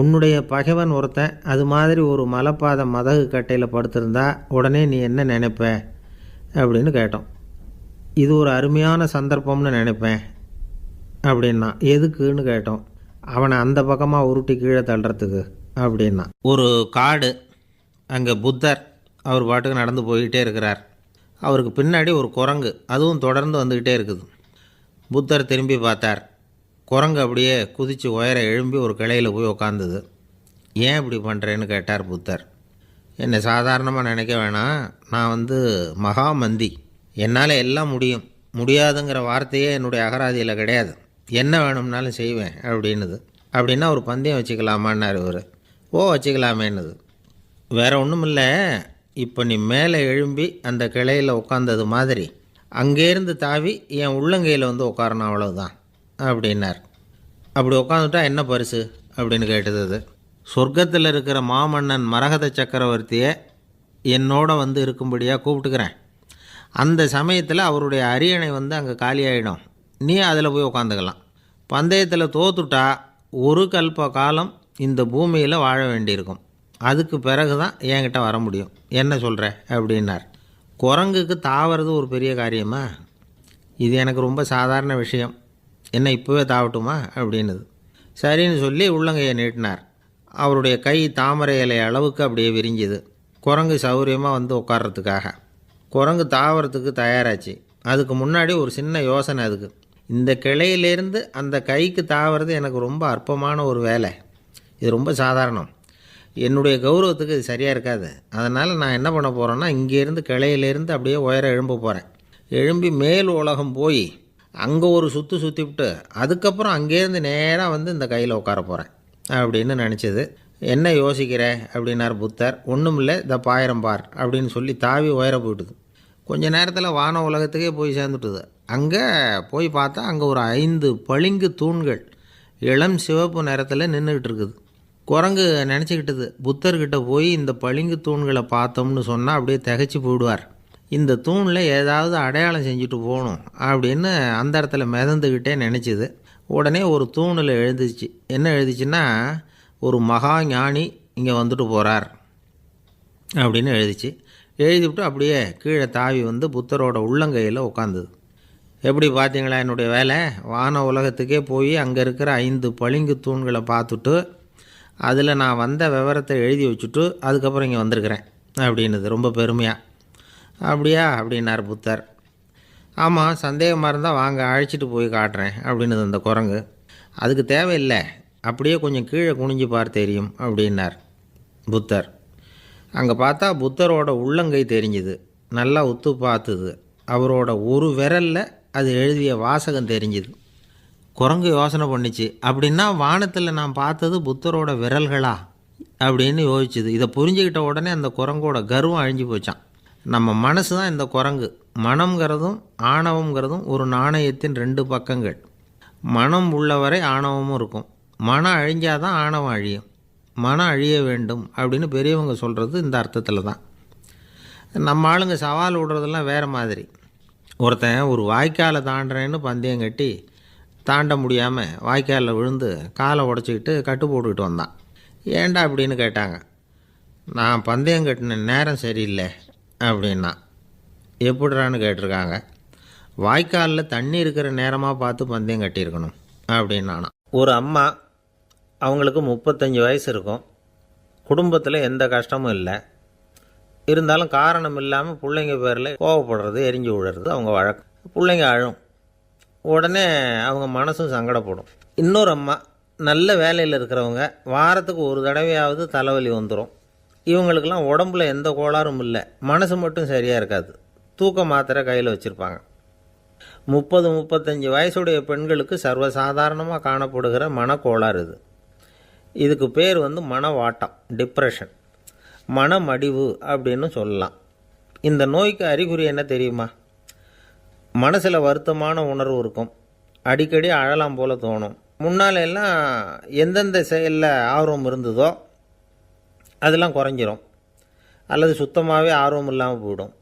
உன்னுடைய பகைவன் ஒருத்தன் அது மாதிரி ஒரு மலைப்பாதை மதகு கட்டையில் படுத்திருந்தா உடனே நீ என்ன நினைப்ப அப்படின்னு கேட்டோம். இது ஒரு அருமையான சந்தர்ப்பம்னு நினைப்பேன் அப்படின்னா. எதுக்குன்னு கேட்டோம். அவனை அந்த பக்கமாக உருட்டி கீழே தள்ளுறதுக்கு அப்படின்னா. ஒரு காடு, அங்கே புத்தர் அவர் பாட்டுக்கு நடந்து போய்கிட்டே இருக்கிறார். அவருக்கு பின்னாடி ஒரு குரங்கு, அதுவும் தொடர்ந்து வந்துக்கிட்டே இருக்குது. புத்தர் திரும்பி பார்த்தார். குரங்கு அப்படியே குதித்து உயர எழும்பி ஒரு கிளையில் போய் உக்காந்துது. ஏன் இப்படி பண்ணுறேன்னு கேட்டார் புத்தர். என்னை சாதாரணமாக நினைக்க வேணாம், நான் மகாமந்தி, என்னால் எல்லாம் முடியும், முடியாதுங்கிற வார்த்தையே என்னுடைய அகராதியில் கிடையாது, என்ன வேணும்னாலும் செய்வேன் அப்படின்னுது. அப்படின்னா ஒரு பந்தயம் வச்சுக்கலாமான்னார் இவர். ஓ வச்சுக்கலாமேன்னுது. வேறு ஒன்றும் இல்லை, இப்போ நீ மேலே எழும்பி அந்த கிளையில் உட்காந்தது மாதிரி அங்கேருந்து தாவி என் உள்ளங்கையில் உட்காரணும், அவ்வளவுதான் அப்படின்னார். அப்படி உட்காந்துட்டா என்ன பரிசு அப்படின்னு கேட்டது. அது சொர்க்கத்தில் இருக்கிற மாமன்னன் மரகத சக்கரவர்த்தியை என்னோட இருக்கும்படியாக கூப்பிட்டுக்கிறேன். அந்த சமயத்தில் அவருடைய அரியணை அங்கே காலியாகிடும், நீ அதில் போய் உட்காந்துக்கலாம். பந்தயத்தில் தோத்துட்டா ஒரு கல்ப காலம் இந்த பூமியில் வாழ வேண்டியிருக்கும், அதுக்கு பிறகு தான் என்கிட்ட வர முடியும், என்ன சொல்கிற அப்படின்னார். குரங்குக்கு தாவறது ஒரு பெரிய காரியமா? இது எனக்கு ரொம்ப சாதாரண விஷயம், என்ன இப்போவே தாவட்டுமா அப்படின்னுது. சரின்னு சொல்லி உள்ளங்கையை நீட்டினார். அவருடைய கை தாமரை இலை அளவுக்கு அப்படியே விரிஞ்சுது. குரங்கு சௌகரியமாக உட்கார்றதுக்காக. குரங்கு தாவறதுக்கு தயாராச்சு. அதுக்கு முன்னாடி ஒரு சின்ன யோசனை. அதுக்கு இந்த கிளையிலேருந்து அந்த கைக்கு தாவறது எனக்கு ரொம்ப அற்பமான ஒரு வேலை. இது ரொம்ப சாதாரணம். என்னுடைய கௌரவத்துக்கு இது சரியாக இருக்காது. அதனால் நான் என்ன பண்ண போகிறேன்னா, இங்கேருந்து கிளையிலேருந்து அப்படியே உயர எழும்ப போகிறேன். எழும்பி மேல் உலகம் போய் அங்கே ஒரு சுற்றிவிட்டு அதுக்கப்புறம் அங்கேருந்து நேராக வந்து இந்த கையில் உட்கார போகிறேன் அப்படின்னு நினச்சிது. என்ன யோசிக்கிற அப்படின்னார் புத்தர். ஒன்றும் இல்லை, இந்த பாயிரம் பார் அப்படின்னு சொல்லி தாவி உயர போயிட்டுது. கொஞ்ச நேரத்தில் வான உலகத்துக்கே போய் சேர்ந்துட்டுது. அங்கே போய் பார்த்தா அங்கே ஒரு 5 பளிங்கு தூண்கள் இளம் சிவப்பு நிறத்தில் நின்றுக்கிட்டு இருக்குது. குரங்கு நினச்சிக்கிட்டது, புத்தர்கிட்ட போய் இந்த பளிங்கு தூண்களை பார்த்தோம்னு சொன்னால் அப்படியே திகைச்சி போயிடுவார். இந்த தூணில் ஏதாவது அடையாளம் செஞ்சுட்டு போகணும் அப்படின்னு அந்த இடத்துல மிதந்துக்கிட்டே நினச்சிது. உடனே ஒரு தூணில் எழுதிச்சு. என்ன எழுதிச்சுன்னா, ஒரு மகா ஞானி இங்கே வந்துட்டு போகிறார் அப்படின்னு எழுதிச்சு. எழுதிவிட்டு அப்படியே கீழே தாவி வந்து புத்தரோட உள்ளங்கையில் உட்காந்துது. எப்படி பார்த்தீங்களா என்னுடைய வேலை? வான உலகத்துக்கே போய் அங்கே இருக்கிற 5 பளிங்கு தூண்களை பார்த்துட்டு அதில் நான் வந்த விவரத்தை எழுதி வச்சுட்டு அதுக்கப்புறம் இங்கே வந்திருக்கிறேன் அப்படின்னுது ரொம்ப பெருமையாக. அப்படியா அப்படின்னார் புத்தர். ஆமாம், சந்தேகமாக இருந்தால் வாங்க, அழைச்சிட்டு போய் காட்டுறேன் அப்படின்னுது அந்த குரங்கு. அதுக்கு தேவையில்லை, அப்படியே கொஞ்சம் கீழே குனிஞ்சு பார்த்து தெரியும் அப்படின்னார் புத்தர். அங்கே பார்த்தா புத்தரோட உள்ளங்கை தெரிஞ்சுது. நல்லா உத்து பார்த்துது. அவரோட ஒரு விரலில் அது எழுதிய வாசகம் தெரிஞ்சுது. குரங்கு யோசனை பண்ணிச்சு, அப்படின்னா வானத்தில் நான் பார்த்தது புத்தரோட விரல்களா அப்படின்னு யோசிச்சுது. இதை புரிஞ்சுக்கிட்ட உடனே அந்த குரங்கோட கர்வம் அழிஞ்சு போச்சான். நம்ம மனசு தான் இந்த குரங்கு. மனம்ங்கிறதும் ஆணவங்கிறதும் ஒரு நாணயத்தின் 2 பக்கங்கள். மனம் உள்ளவரை ஆணவமும் இருக்கும். மனம் அழிஞ்சாதான் ஆணவம் அழியும். மனம் அழிய வேண்டும் அப்படின்னு பெரியவங்க சொல்கிறது இந்த அர்த்தத்தில் தான். நம்ம ஆளுங்க சவால் விடுறதெல்லாம் வேறு மாதிரி. ஒருத்தன் ஒரு வாய்க்காலை தாண்டுறேன்னு பந்தயம் கட்டி தாண்ட முடியாமல் வாய்க்காலில் விழுந்து காலை உடச்சிக்கிட்டு கட்டு போட்டுக்கிட்டு வந்தான். ஏன்டா அப்படின்னு கேட்டாங்க. நான் பந்தயம் கட்டின நேரம் சரியில்லை அப்படின்னா. எப்படிறான்னு கேட்டிருக்காங்க. வாய்க்காலில் தண்ணி இருக்கிற நேரமாக பார்த்து பந்தயம் கட்டியிருக்கணும் அப்படின்னானா. ஒரு அம்மா, அவங்களுக்கு 35 வயசு இருக்கும். குடும்பத்தில் எந்த கஷ்டமும் இல்லை. இருந்தாலும் காரணம் இல்லாமல் பிள்ளைங்க பேரில் கோவப்படுறது, எரிஞ்சு விடுறது அவங்க வழக்கம். பிள்ளைங்க அழும். உடனே அவங்க மனசும் சங்கடப்படும். இன்னொரு அம்மா, நல்ல வேலையில் இருக்கிறவங்க, வாரத்துக்கு ஒரு தடவையாவது தலைவலி வந்துடும். இவங்களுக்கெல்லாம் உடம்புல எந்த கோளாறும் இல்லை, மனசு மட்டும் சரியாக இருக்காது. தூக்க மாத்திரை கையில் வச்சுருப்பாங்க. 30-35 வயசுடைய பெண்களுக்கு சர்வசாதாரணமாக காணப்படுகிற மனக்கோளாறு இது. இதுக்கு பேர் மனவாட்டம், டிப்ரெஷன், மனமடிவு அப்படின்னு சொல்லலாம். இந்த நோய்க்கு அறிகுறி என்ன தெரியுமா? மனசில் வருத்தமான உணர்வு இருக்கும். அடிக்கடி அழலாம் போல தோணும். முன்னால எல்லாம் எந்தெந்த செயலில் ஆர்வம் இருந்ததோ அதெல்லாம் குறைஞ்சிரும், அல்லது சுத்தமாகவே ஆர்வம் இல்லாமல் போயிடும்.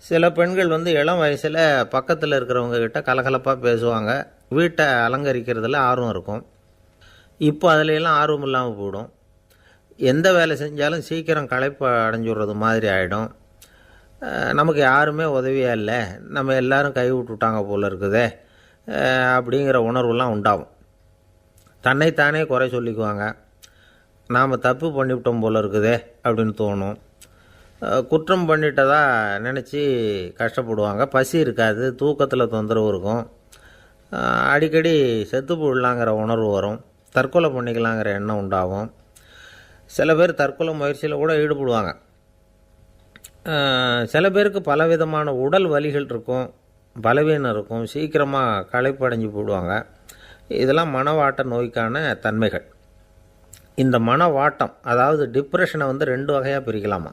சில பெண்கள் இளம் வயசில் பக்கத்தில் இருக்கிறவங்க கிட்ட கலகலப்பாக பேசுவாங்க. வீட்டை அலங்கரிக்கிறதுல ஆர்வம் இருக்கும். இப்போ அதிலெல்லாம் ஆர்வம் இல்லாமல் போயிடும். எந்த வேலை செஞ்சாலும் சீக்கிரம் களைப்பு அடைஞ்சுடுறது மாதிரி ஆகிடும். நமக்கு யாருமே உதவியாக இல்லை, நம்ம எல்லோரும் கை விட்டுட்டாங்க போல் இருக்குதே அப்படிங்கிற உணர்வுலாம் உண்டாகும். தன்னைத்தானே குறை சொல்லிக்குவாங்க. நாம் தப்பு பண்ணிவிட்டோம் போல் இருக்குதே அப்படின்னு தோணும். குற்றம் பண்ணிட்டதா நினச்சி கஷ்டப்படுவாங்க. பசி இருக்காது, தூக்கத்தில் தொந்தரவு இருக்கும். அடிக்கடி செத்து போடலாங்கிற உணர்வு வரும். தற்கொலை பண்ணிக்கலாங்கிற எண்ணம் உண்டாகும். சில பேர் தற்கொலை முயற்சியில் கூட ஈடுபடுவாங்க. சில பேருக்கு பலவிதமான உடல் வலிகள் இருக்கும், பலவீனம் இருக்கும், சீக்கிரமாக களைப்படைஞ்சு போடுவாங்க. இதெல்லாம் மனவாட்ட நோய்க்கான தன்மைகள். இந்த மனவாட்டம், அதாவது டிப்ரெஷனை 2 வகையாக பிரிக்கலாமா.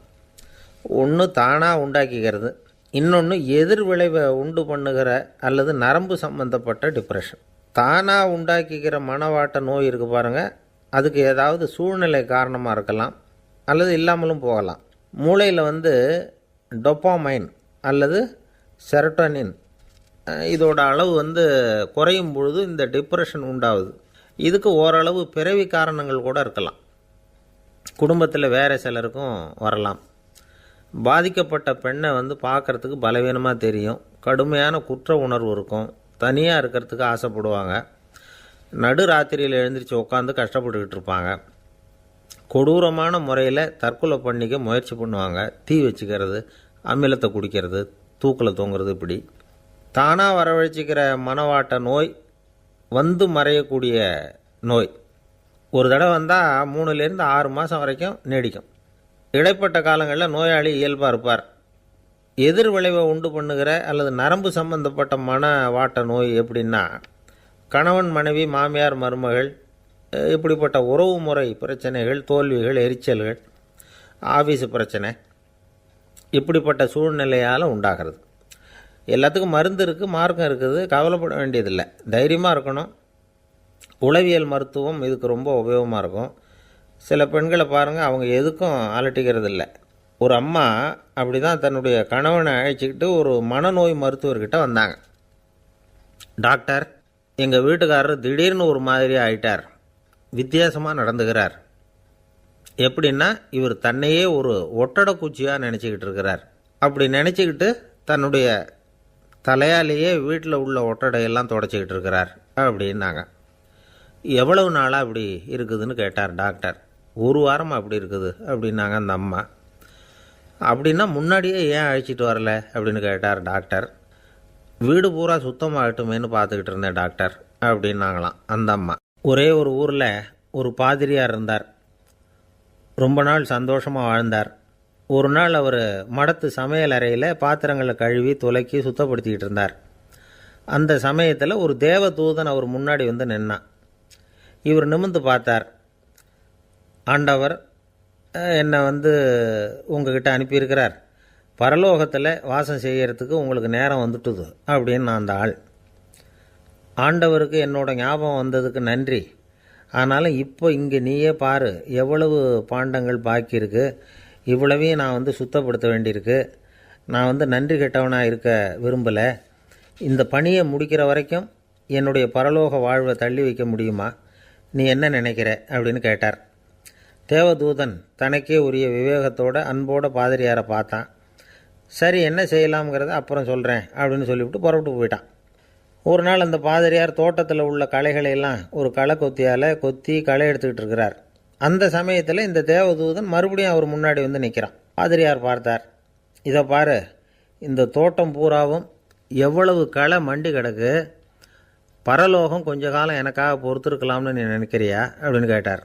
ஒன்று தானாக உண்டாக்கிக்கிறது, இன்னொன்று எதிர் விளைவை உண்டு பண்ணுகிற அல்லது நரம்பு சம்பந்தப்பட்ட டிப்ரெஷன். தானாக உண்டாக்கிக்கிற மனவாட்ட நோய் இருக்குது பாருங்கள், அதுக்கு ஏதாவது சூழ்நிலை காரணமாக இருக்கலாம், அல்லது இல்லாமலும் போகலாம். மூளையில் டொப்பாமைன் அல்லது செரட்டோனின் இதோட அளவு குறையும் பொழுது இந்த டிப்ரெஷன் உண்டாகுது. இதுக்கு ஓரளவு பிறவி காரணங்கள் கூட இருக்கலாம். குடும்பத்தில் வேறு சிலருக்கும் வரலாம். பாதிக்கப்பட்ட பெண்ணை பார்க்குறதுக்கு பலவீனமாக தெரியும். கடுமையான குற்ற உணர்வு இருக்கும். தனியாக இருக்கிறதுக்கு ஆசைப்படுவாங்க. நடு ராத்திரியில் எழுந்திரிச்சு உட்காந்து கஷ்டப்பட்டுக்கிட்டு இருப்பாங்க. கொடூரமான முறையில் தற்கொலை பண்ணிக்க முயற்சி பண்ணுவாங்க. தீ வச்சுக்கிறது, அமிலத்தை குடிக்கிறது, தூக்கில் தொங்குறது. இப்படி தானாக வரவழைச்சிக்கிற மனவாட்ட நோய் வந்து மறையக்கூடிய நோய். ஒரு தடவை வந்தால் 3லேருந்து 6 மாதம் வரைக்கும் நீடிக்கும். இடைப்பட்ட காலங்களில் நோயாளி இயல்பாக இருப்பார். எதிர் விளைவை உண்டு பண்ணுகிற அல்லது நரம்பு சம்பந்தப்பட்ட மனவாட்ட நோய் எப்படின்னா, கணவன் மனைவி மாமியார் மருமகள் இப்படிப்பட்ட உறவு முறை பிரச்சனைகள், தோல்விகள், எரிச்சல்கள், ஆஃபீஸு பிரச்சனை இப்படிப்பட்ட சூழ்நிலையால் உண்டாகிறது. எல்லாத்துக்கும் மருந்து இருக்குது, மார்க்கம் இருக்குது, கவலைப்பட வேண்டியதில்லை, தைரியமாக இருக்கணும். உளவியல் மருத்துவம் இதுக்கு ரொம்ப உபயோகமாக இருக்கும். சில பெண்களை பாருங்கள், அவங்க எதுக்கும் அலட்டிக்கிறது இல்லை. ஒரு அம்மா அப்படி தான் தன்னுடைய கணவனை அழைச்சிக்கிட்டு ஒரு மனநோய் மருத்துவர்கிட்ட வந்தாங்க. டாக்டர், எங்கள் வீட்டுக்காரர் திடீர்னு ஒரு மாதிரி ஆயிட்டார், வித்தியாசமாக நடந்துக்கிறார். எப்படின்னா, இவர் தன்னையே ஒரு ஒட்டடை குச்சியாக நினச்சிக்கிட்டு இருக்கிறார். அப்படி நினச்சிக்கிட்டு தன்னுடைய தலையாலேயே வீட்டில் உள்ள ஒட்டடையெல்லாம் தொடச்சிக்கிட்டு இருக்கிறார் அப்படின்னாங்க. எவ்வளவு நாளாக அப்படி இருக்குதுன்னு கேட்டார் டாக்டர். 1 வாரமாக அப்படி இருக்குது அப்படின்னாங்க அந்த அம்மா. அப்படின்னா முன்னாடியே ஏன் அழைச்சிட்டு வரல அப்படின்னு கேட்டார் டாக்டர். வீடு பூரா சுத்தமாகட்டுமேனு பார்த்துக்கிட்டு இருந்தேன் டாக்டர் அப்படின்னாங்களாம் அந்த அம்மா. ஒரே ஒரு ஊரில் ஒரு பாதிரியார் இருந்தார். ரொம்ப நாள் சந்தோஷமாக வாழ்ந்தார். ஒரு நாள் அவர் மடத்து சமையல் அறையில் பாத்திரங்களை கழுவி துலக்கி சுத்தப்படுத்திக்கிட்டு இருந்தார். அந்த சமயத்தில் ஒரு தேவதூதன் அவர் முன்னாடி வந்து நின்னான். இவர் நிமிர்ந்து பார்த்தார். ஆண்டவர் என்னை உங்ககிட்ட அனுப்பியிருக்கிறார், பரலோகத்தில் வாசம் செய்யறதுக்கு உங்களுக்கு நேரம் வந்துட்டுது அப்படின்னு அந்த ஆள். ஆண்டவருக்கு என்னோட ஞாபகம் வந்ததுக்கு நன்றி. ஆனாலும் இப்போ இங்கே நீயே பாரு, எவ்வளவு பாண்டங்கள் பாக்கி இருக்குது, இவ்வளவையும் நான் சுத்தப்படுத்த வேண்டியிருக்கு. நான் நன்றி கெட்டவனாக இருக்க விரும்பலை. இந்த பணியை முடிக்கிற வரைக்கும் என்னுடைய பரலோக வாழ்வை தள்ளி வைக்க முடியுமா? நீ என்ன நினைக்கிற அப்படின்னு கேட்டார். தேவதூதன் தனக்கே உரிய விவேகத்தோட அன்போட பாதிரியாரை பார்த்தான். சரி, என்ன செய்யலாம்ங்கிறத அப்புறம் சொல்கிறேன் அப்படின்னு சொல்லிவிட்டு புறப்பட்டு போயிட்டான். ஒரு நாள் அந்த பாதிரியார் தோட்டத்தில் உள்ள களைகளை எல்லாம் ஒரு களை கொத்தியால் கொத்தி களை எடுத்துக்கிட்டு இருக்கிறார். அந்த சமயத்தில் இந்த தேவதூதன் மறுபடியும் அவர் முன்னாடி நிற்கிறான். பாதிரியார் பார்த்தார். இதை பாரு, இந்த தோட்டம் பூராவும் எவ்வளவு களை மண்டி கிடக்கு, பரலோகம் கொஞ்ச காலம் எனக்காக பொறுத்திருக்கலாம்னு நீ நினைக்கிறியா அப்படின்னு கேட்டார்.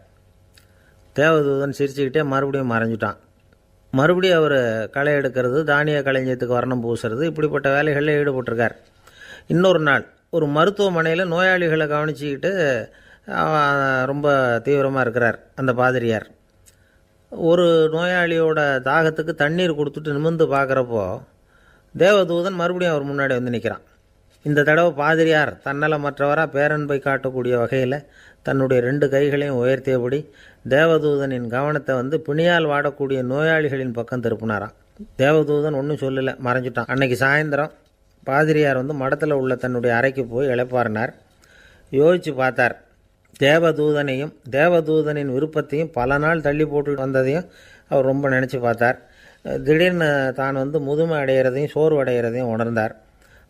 தேவதூதன் சிரிச்சுக்கிட்டே மறுபடியும் மறைஞ்சிட்டான். மறுபடியும் அவர் களை எடுக்கிறது, தானிய களஞ்சியத்துக்கு வர்ணம் பூசுறது, இப்படிப்பட்ட வேலைகளில் ஈடுபட்டிருக்கார். இன்னொரு நாள் ஒரு மருத்துவமனையில் நோயாளிகளை கவனிச்சிக்கிட்டு ரொம்ப தீவிரமாக இருக்கிறார் அந்த பாதிரியார். ஒரு நோயாளியோட தாகத்துக்கு தண்ணீர் கொடுத்துட்டு நிமிர்ந்து பார்க்குறப்போ தேவதூதன் மறுபடியும் அவர் முன்னாடி நிற்கிறான். இந்த தடவை பாதிரியார் தன்னலமற்றவராக பேரன்பை காட்டக்கூடிய வகையில் தன்னுடைய 2 கைகளையும் உயர்த்தியபடி தேவதூதனின் கவனத்தை பிணியால் வாடக்கூடிய நோயாளிகளின் பக்கம் திருப்பினாராம். தேவதூதன் ஒன்றும் சொல்லலை, மறைஞ்சிட்டான். அன்னைக்கு சாயந்தரம் பாதிரியார் மடத்தில் உள்ள தன்னுடைய அறைக்கு போய் இளைப்பாறினார். யோசித்து பார்த்தார். தேவதூதனையும் தேவதூதனின் விருப்பத்தையும் பல நாள் தள்ளி போட்டு வந்ததையும் அவர் ரொம்ப நினச்சி பார்த்தார். திடீர்னு தான் முதுமை அடைகிறதையும் சோர்வு அடைகிறதையும் உணர்ந்தார்.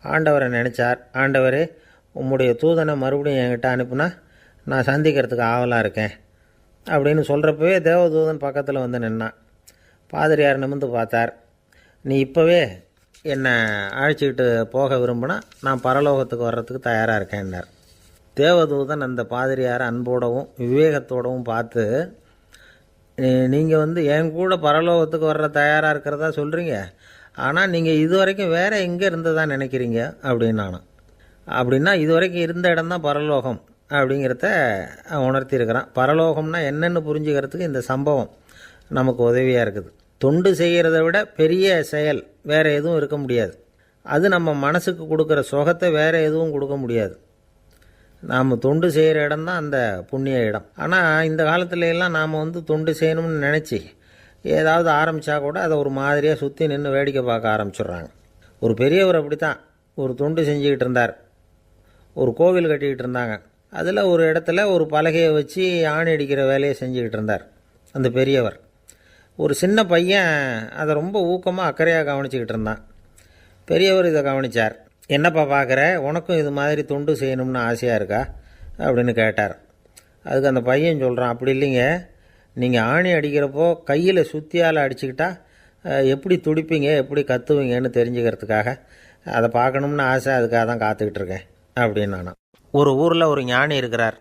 ஆண்டவரை நினச்சார். ஆண்டவரே, உம்முடைய தூதனை மறுபடியும் என்கிட்ட அனுப்புனா நான் சந்திக்கிறதுக்கு ஆவலாக இருக்கேன் அப்படின்னு சொல்கிறப்பவே தேவதூதன் பக்கத்தில் நின்னான். பாதிரியார் நிமிர்ந்து பார்த்தார். நீ இப்போவே என்னை அழைச்சிக்கிட்டு போக விரும்பினா நான் பரலோகத்துக்கு வர்றதுக்கு தயாராக இருக்கேன்னார். தேவதூதன் அந்த பாதிரியாரை அன்போடவும் விவேகத்தோடவும் பார்த்து, நீங்கள் என் கூட பரலோகத்துக்கு வர்ற தயாராக இருக்கிறதா சொல்கிறீங்க, ஆனால் நீங்கள் இது வரைக்கும் வேறு எங்கே இருந்ததா நினைக்கிறீங்க அப்படின்னானா. அப்படின்னா இது வரைக்கும் இருந்த இடம்தான் பரலோகம் அப்படிங்கிறத உணர்த்தியிருக்கிறான். பரலோகம்னா என்னென்னு புரிஞ்சுக்கிறதுக்கு இந்த சம்பவம் நமக்கு உதவியாக இருக்குது. தொண்டு செய்கிறத விட பெரிய செயல் வேறு எதுவும் இருக்க முடியாது. அது நம்ம மனசுக்கு கொடுக்குற சுகத்தை வேறு எதுவும் கொடுக்க முடியாது. நாம் தொண்டு செய்கிற இடம் தான் அந்த புண்ணிய இடம். ஆனால் இந்த காலத்துல எல்லாம் நாம் தொண்டு செய்யணும்னு நினச்சி ஏதாவது ஆரம்பித்தா கூட அதை ஒரு மாதிரியாக சுற்றி நின்று வேடிக்கை பார்க்க ஆரம்பிச்சிடுறாங்க. ஒரு பெரியவர் அப்படி தான் ஒரு தொண்டு செஞ்சுக்கிட்டு இருந்தார். ஒரு கோவில் கட்டிக்கிட்டு இருந்தாங்க. அதில் ஒரு இடத்துல ஒரு பலகையை வச்சு ஆணி அடிக்கிற வேலையை செஞ்சுக்கிட்டு இருந்தார் அந்த பெரியவர். ஒரு சின்ன பையன் அதை ரொம்ப ஊக்கமாக அக்கறையாக கவனிச்சிக்கிட்டு இருந்தான். பெரியவர் இதை கவனித்தார். என்னப்பா பார்க்குற, உனக்கும் இது மாதிரி தொண்டு செய்யணும்னு ஆசையாக இருக்கா அப்படின்னு கேட்டார். அதுக்கு அந்த பையன் சொல்கிறான், அப்படி இல்லைங்க, நீங்கள் ஆணி அடிக்கிறப்போ கையில் சுத்தியால் அடிச்சுக்கிட்டா எப்படி துடிப்பீங்க எப்படி கத்துவீங்கன்னு தெரிஞ்சுக்கிறதுக்காக அதை பார்க்கணும்னு ஆசை, அதுக்காக தான் காத்துக்கிட்டு இருக்கேன் அப்படின்னு நானும். ஒரு ஊரில் ஒரு ஞானி இருக்கிறார்,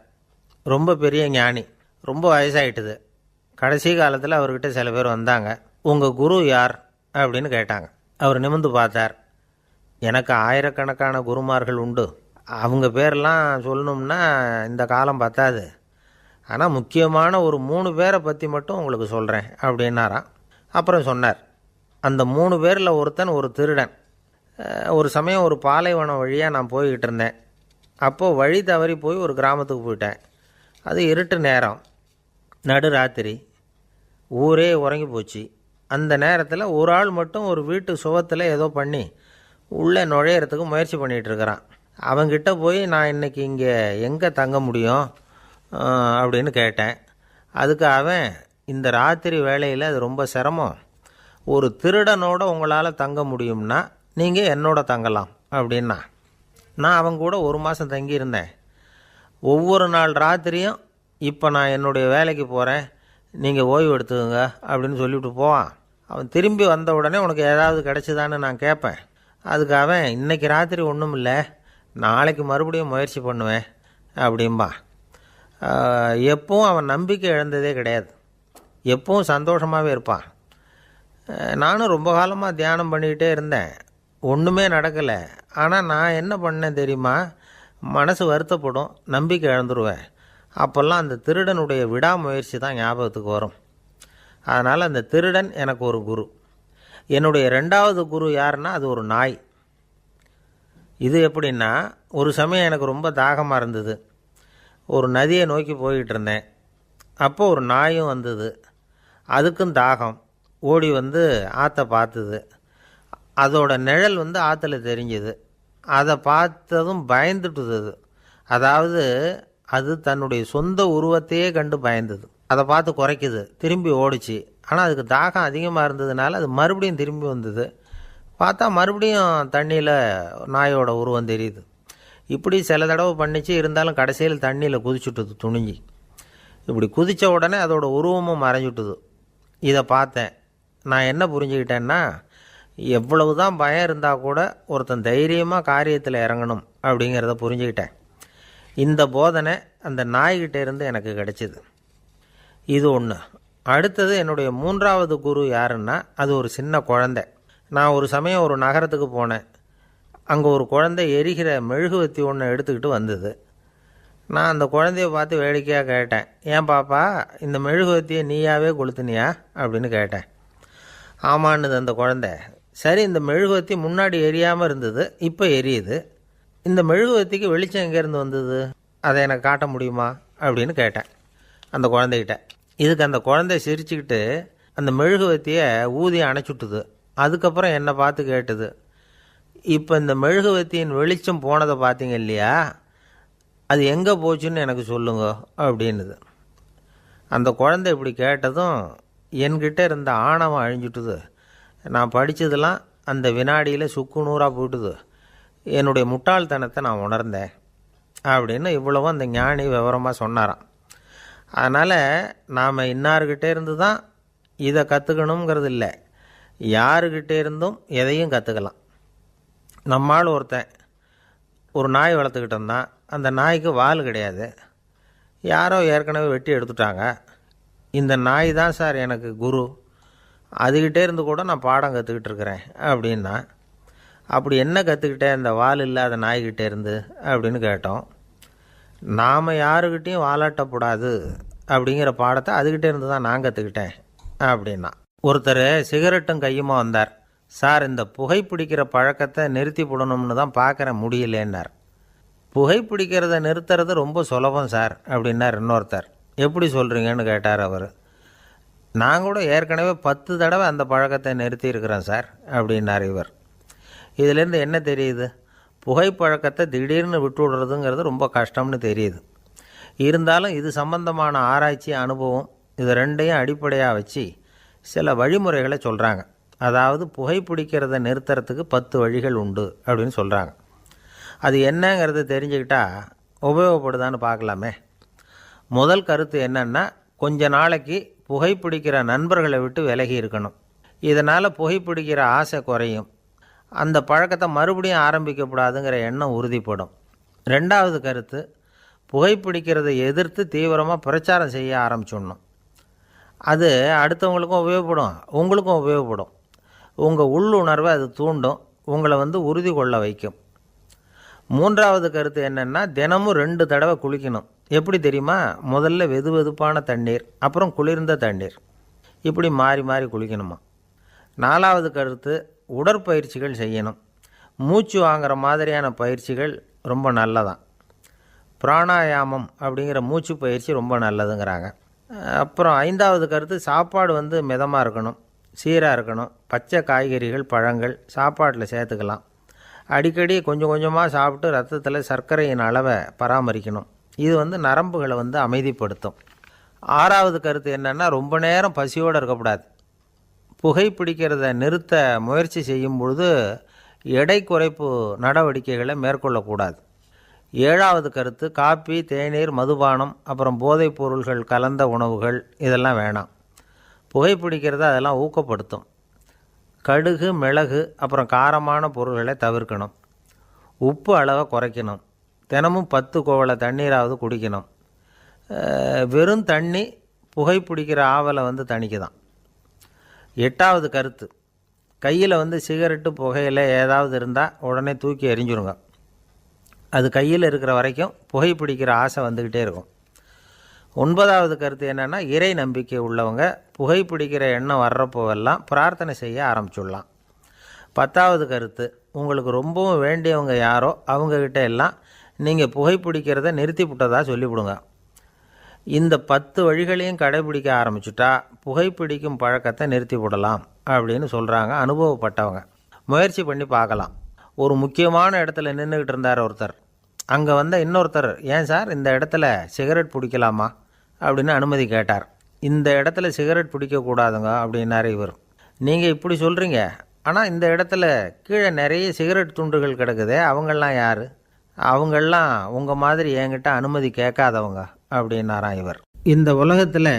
ரொம்ப பெரிய ஞானி, ரொம்ப வயசாகிட்டுது. கடைசி காலத்தில் அவர்கிட்ட சில பேர் வந்தாங்க. உங்கள் குரு யார் அப்படின்னு கேட்டாங்க. அவர் நிமிர்ந்து பார்த்தார். எனக்கு ஆயிரக்கணக்கான குருமார்கள் உண்டு, அவங்க பேரெல்லாம் சொல்லணும்னா இந்த காலம் பத்தாது, ஆனால் முக்கியமான ஒரு 3 பேரை பற்றி மட்டும் உங்களுக்கு சொல்கிறேன் அப்படின்னாராம். அப்புறம் சொன்னார், அந்த 3 பேரில் ஒருத்தன் ஒரு திருடன். ஒரு சமயம் ஒரு பாலைவனம் வழியாக நான் போய்கிட்டு இருந்தேன். அப்போது வழி தவறி போய் ஒரு கிராமத்துக்கு போயிட்டேன். அது இருட்டு நேரம், நடுராத்திரி, ஊரே உறங்கி போச்சு. அந்த நேரத்தில் ஒரு ஆள் மட்டும் ஒரு வீட்டு சுவத்தில் ஏதோ பண்ணி உள்ளே நுழையிறதுக்கு முயற்சி பண்ணிகிட்ருக்கிறான். அவங்கிட்ட போய் நான் இன்றைக்கி இங்கே எங்கே தங்க முடியும் அப்படின்னு கேட்டேன். அதுக்கு அவன், இந்த ராத்திரி வேளையில் அது ரொம்ப சிரமம், ஒரு திருடனோட உங்களால் தங்க முடியும்னா நீங்கள் என்னோட தங்கலாம் அப்படின்னா. நான் அவங்க கூட 1 மாதம் தங்கியிருந்தேன். ஒவ்வொரு நாள் ராத்திரியும், இப்போ நான் என்னுடைய வேலைக்கு போகிறேன், நீங்கள் ஓய்வு எடுத்துக்கோங்க அப்படின்னு சொல்லிவிட்டு போவான். அவன் திரும்பி வந்த உடனே உனக்கு ஏதாவது கிடச்சிதான்னு நான் கேட்பேன். அதுக்கு அவன், இன்றைக்கி ராத்திரி ஒன்றும் இல்லை, நாளைக்கு மறுபடியும் முயற்சி பண்ணுவேன் அப்படின்பா. எப்பவும் அவன் நம்பிக்கை இழந்ததே கிடையாது, எப்பவும் சந்தோஷமாகவே இருப்பான். நானும் ரொம்ப காலமாக தியானம் பண்ணிக்கிட்டே இருந்தேன், ஒன்றுமே நடக்கலை. ஆனால் நான் என்ன பண்ணேன் தெரியுமா, மனசு வருத்தப்படும், நம்பிக்கை இழந்துருவேன். அப்போல்லாம் அந்த திருடனுடைய விடாமுயற்சி தான் ஞாபகத்துக்கு வரும். அதனால் அந்த திருடன் எனக்கு ஒரு குரு. என்னுடைய 2வது குரு யாருன்னா அது ஒரு நாய். இது எப்படின்னா, ஒரு சமயம் எனக்கு ரொம்ப தாகமாக இருந்தது. ஒரு நதியை நோக்கி போய்கிட்டு இருந்தேன். அப்போ ஒரு நாயும் வந்தது, அதுக்கும் தாகம். ஓடி வந்து ஆற்றை பார்த்துது. அதோட நிழல் வந்து ஆற்றுல தெரிஞ்சுது. அதை பார்த்ததும் பயந்துட்டுது. அதாவது அது தன்னுடைய சொந்த உருவத்தையே கண்டு பயந்தது. அதை பார்த்து குறைக்குது, திரும்பி ஓடிச்சு. ஆனால் அதுக்கு தாகம் அதிகமாக இருந்ததுனால அது மறுபடியும் திரும்பி வந்தது. பார்த்தா மறுபடியும் தண்ணியில் நாயோட உருவம் தெரியுது. இப்படி சில தடவை பண்ணிச்சு. இருந்தாலும் கடைசியில் தண்ணியில் குதிச்சுட்டுது துணிஞ்சி. இப்படி குதித்த உடனே அதோட உருவமும் மறைஞ்சுட்டுது. இதை பார்த்தேன். நான் என்ன புரிஞ்சுக்கிட்டேன்னா, எவ்வளவு தான் பயம் இருந்தால் கூட ஒருத்தன் தைரியமாக காரியத்தில் இறங்கணும் அப்படிங்கிறத புரிஞ்சுக்கிட்டேன். இந்த போதனை அந்த நாய்கிட்ட இருந்து எனக்கு கிடைச்சிது. இது ஒன்று. அடுத்தது என்னுடைய 3வது குரு யாருன்னா அது ஒரு சின்ன குழந்தை. நான் ஒரு சமயம் ஒரு நகரத்துக்கு போனேன். அங்கே ஒரு குழந்தை எரிகிற மெழுகுவத்தி ஒன்று எடுத்துக்கிட்டு வந்தது. நான் அந்த குழந்தைய பார்த்து வேடிக்கையாக கேட்டேன், ஏன் பாப்பா, இந்த மெழுகுவத்தியை நீயாவே கொளுத்துனியா அப்படின்னு கேட்டேன். ஆமான்னுது அந்த குழந்தை. சரி, இந்த மெழுகுவத்தி முன்னாடி எரியாமல் இருந்தது, இப்போ எரியுது. இந்த மெழுகுவத்திக்கு வெளிச்சம் எங்கேருந்து வந்தது, அதை எனக்கு காட்ட முடியுமா அப்படின்னு கேட்டேன் அந்த குழந்தைகிட்ட. இதுக்கு அந்த குழந்தை சிரிச்சுக்கிட்டு அந்த மெழுகுவத்தியை ஊதி அணைச்சுட்டுது. அதுக்கப்புறம் என்னை பார்த்து கேட்டுது, இப்போ இந்த மெழுகுவத்தியின் வெளிச்சம் போனதை பார்த்தீங்க இல்லையா, அது எங்கே போச்சுன்னு எனக்கு சொல்லுங்க அப்படின்னுது. அந்த குழந்தை இப்படி கேட்டதும் என்கிட்ட இருந்த ஆணவம் அழிஞ்சுட்டுது. நான் படித்ததெல்லாம் அந்த வினாடியில் சுக்கு நூறாக போட்டுது. என்னுடைய முட்டாள்தனத்தை நான் உணர்ந்தேன் அப்படின்னு இவ்வளவும் அந்த ஞானி விவரமாக சொன்னாராம். அதனால் நாம் இன்னார்கிட்டே இருந்து தான் இதை கற்றுக்கணுங்கிறது இல்லை, யாருக்கிட்டே இருந்தும் எதையும் கற்றுக்கலாம். நம்மால் ஒருத்தன் ஒரு நாய் வளர்த்துக்கிட்டு இருந்தான். அந்த நாய்க்கு வால் கிடையாது, யாரோ ஏற்கனவே வெட்டி எடுத்துட்டாங்க. இந்த நாய் தான் சார் எனக்கு குரு, அதுக்கிட்டே இருந்து கூட நான் பாடம் கற்றுக்கிட்டு இருக்கிறேன் அப்படின்னா. அப்படி என்ன கற்றுக்கிட்டேன் இந்த வால் இல்லாத நாய்கிட்டே இருந்து அப்படின்னு கேட்டோம். நாம் யாருக்கிட்டையும் வாலாட்டக்கூடாது அப்படிங்கிற பாடத்தை அதுக்கிட்டே இருந்து தான் நான் கற்றுக்கிட்டேன் அப்படின்னா. ஒருத்தர் சிகரெட்டும் கையுமா வந்தார். சார், இந்த புகைப்பிடிக்கிற பழக்கத்தை நிறுத்தி போடணும்னு தான் பார்க்குறேன், முடியலேன்னார். புகைப்பிடிக்கிறத நிறுத்துறது ரொம்ப சுலபம் சார் அப்படின்னார் இன்னொருத்தர். எப்படி சொல்கிறீங்கன்னு கேட்டார் அவர். நான் கூட ஏற்கனவே 10 தடவை அந்த பழக்கத்தை நிறுத்தி இருக்கிறேன் சார் அப்படின்னார் இவர். இதிலேருந்து என்ன தெரியுது, புகைப்பழக்கத்தை திடீர்னு விட்டு விடுறதுங்கிறது ரொம்ப கஷ்டம்னு தெரியுது. இருந்தாலும் இது சம்பந்தமான ஆராய்ச்சி, அனுபவம், இது ரெண்டையும் அடிப்படையாக வச்சு சில வழிமுறைகளை சொல்கிறாங்க. அதாவது புகைப்பிடிக்கிறத நிறுத்துறதுக்கு 10 வழிகள் உண்டு அப்படின்னு சொல்கிறாங்க. அது என்னங்கிறத தெரிஞ்சுக்கிட்டா உபயோகப்படுதான்னு பார்க்கலாமே. முதல் கருத்து என்னென்னா, கொஞ்ச நாளைக்கு புகைப்பிடிக்கிற நண்பர்களை விட்டு விலகி இருக்கணும். இதனால் புகைப்பிடிக்கிற ஆசை குறையும். அந்த பழக்கத்தை மறுபடியும் ஆரம்பிக்கக்கூடாதுங்கிற எண்ணம் உறுதிப்படும். ரெண்டாவது கருத்து, புகைப்பிடிக்கிறதை எதிர்த்து தீவிரமாக பிரச்சாரம் செய்ய ஆரம்பிச்சிடணும். அது அடுத்தவங்களுக்கும் உபயோகப்படும், உங்களுக்கும் உபயோகப்படும். உங்கள் உள்ளுணர்வை அது தூண்டும், உங்களை உறுதி கொள்ள வைக்கும். மூன்றாவது கருத்து என்னென்னா, தினமும் 2 தடவை குளிக்கணும். எப்படி தெரியுமா? முதல்ல வெது வெதுப்பான தண்ணீர், அப்புறம் குளிர்ந்த தண்ணீர், இப்படி மாறி மாறி குளிக்கணுமா. நாலாவது கருத்து, உடற்பயிற்சிகள் செய்யணும். மூச்சு வாங்குற மாதிரியான பயிற்சிகள் ரொம்ப நல்லதான். பிராணாயாமம் அப்படிங்கிற மூச்சு பயிற்சி ரொம்ப நல்லதுங்கிறாங்க. அப்புறம் ஐந்தாவது கருத்து, சாப்பாடு மிதமாக இருக்கணும், சீராக இருக்கணும். பச்சை காய்கறிகள், பழங்கள் சாப்பாட்டில் சேர்த்துக்கலாம். அடிக்கடி கொஞ்சம் கொஞ்சமாக சாப்பிட்டு ரத்தத்தில் சர்க்கரையின் அளவை பராமரிக்கணும். இது நரம்புகளை அமைதிப்படுத்தும். ஆறாவது கருத்து என்னென்னா, ரொம்ப நேரம் பசியோடு இருக்கக்கூடாது. புகைப்பிடிக்கிறத நிறுத்த முயற்சி செய்யும் பொழுது எடை குறைப்பு நடவடிக்கைகளை மேற்கொள்ளக்கூடாது. ஏழாவது கருத்து, காப்பி, தேநீர், மதுபானம், அப்புறம் போதைப் பொருள்கள் கலந்த உணவுகள் இதெல்லாம் வேணாம். புகைப்பிடிக்கிறத அதெல்லாம் ஊக்கப்படுத்தும். கடுகு, மிளகு, அப்புறம் காரமான பொருள்களை தவிர்க்கணும். உப்பு அளவை குறைக்கணும். தினமும் 10 குவளை தண்ணீராவது குடிக்கணும். வெறும் தண்ணி புகைப்பிடிக்கிற ஆவலை தணிக்குதான். எட்டாவது கருத்து, கையில் சிகரெட்டு, புகையில ஏதாவது இருந்தால் உடனே தூக்கி எறிஞ்சிருங்க. அது கையில் இருக்கிற வரைக்கும் புகைப்பிடிக்கிற ஆசை வந்துக்கிட்டே இருக்கும். ஒன்பதாவது கருத்து என்னென்னா, இறை நம்பிக்கை உள்ளவங்க புகைப்பிடிக்கிற எண்ணம் வர்றப்போவெல்லாம் பிரார்த்தனை செய்ய ஆரம்பிச்சுடலாம். 10வது கருத்து, உங்களுக்கு ரொம்பவும் வேண்டியவங்க யாரோ அவங்கக்கிட்ட எல்லாம் நீங்கள் புகைப்பிடிக்கிறத நிறுத்தி விட்டதாக சொல்லிவிடுங்க. இந்த 10 வழிகளையும் கடைபிடிக்க ஆரம்பிச்சுட்டா புகைப்பிடிக்கும் பழக்கத்தை நிறுத்தி விடலாம் அப்படின்னு சொல்கிறாங்க அனுபவப்பட்டவங்க. முயற்சி பண்ணி பார்க்கலாம். ஒரு முக்கியமான இடத்துல நின்றுக்கிட்டு இருந்தார் ஒருத்தர். அங்கே இன்னொருத்தர், ஏன் சார் இந்த இடத்துல சிகரெட் பிடிக்கலாமா அப்படின்னு அனுமதி கேட்டார். இந்த இடத்துல சிகரெட் பிடிக்கக்கூடாதுங்க அப்படின்னாரு இவர். நீங்கள் இப்படி சொல்கிறீங்க, ஆனால் இந்த இடத்துல கீழே நிறைய சிகரெட் துண்டுகள் கிடக்குதே, அவங்கெல்லாம் யார்? அவங்கெல்லாம் உங்கள் மாதிரி என்கிட்ட அனுமதி கேட்காதவங்க அப்படின்னாராம் இவர். இந்த உலகத்தில்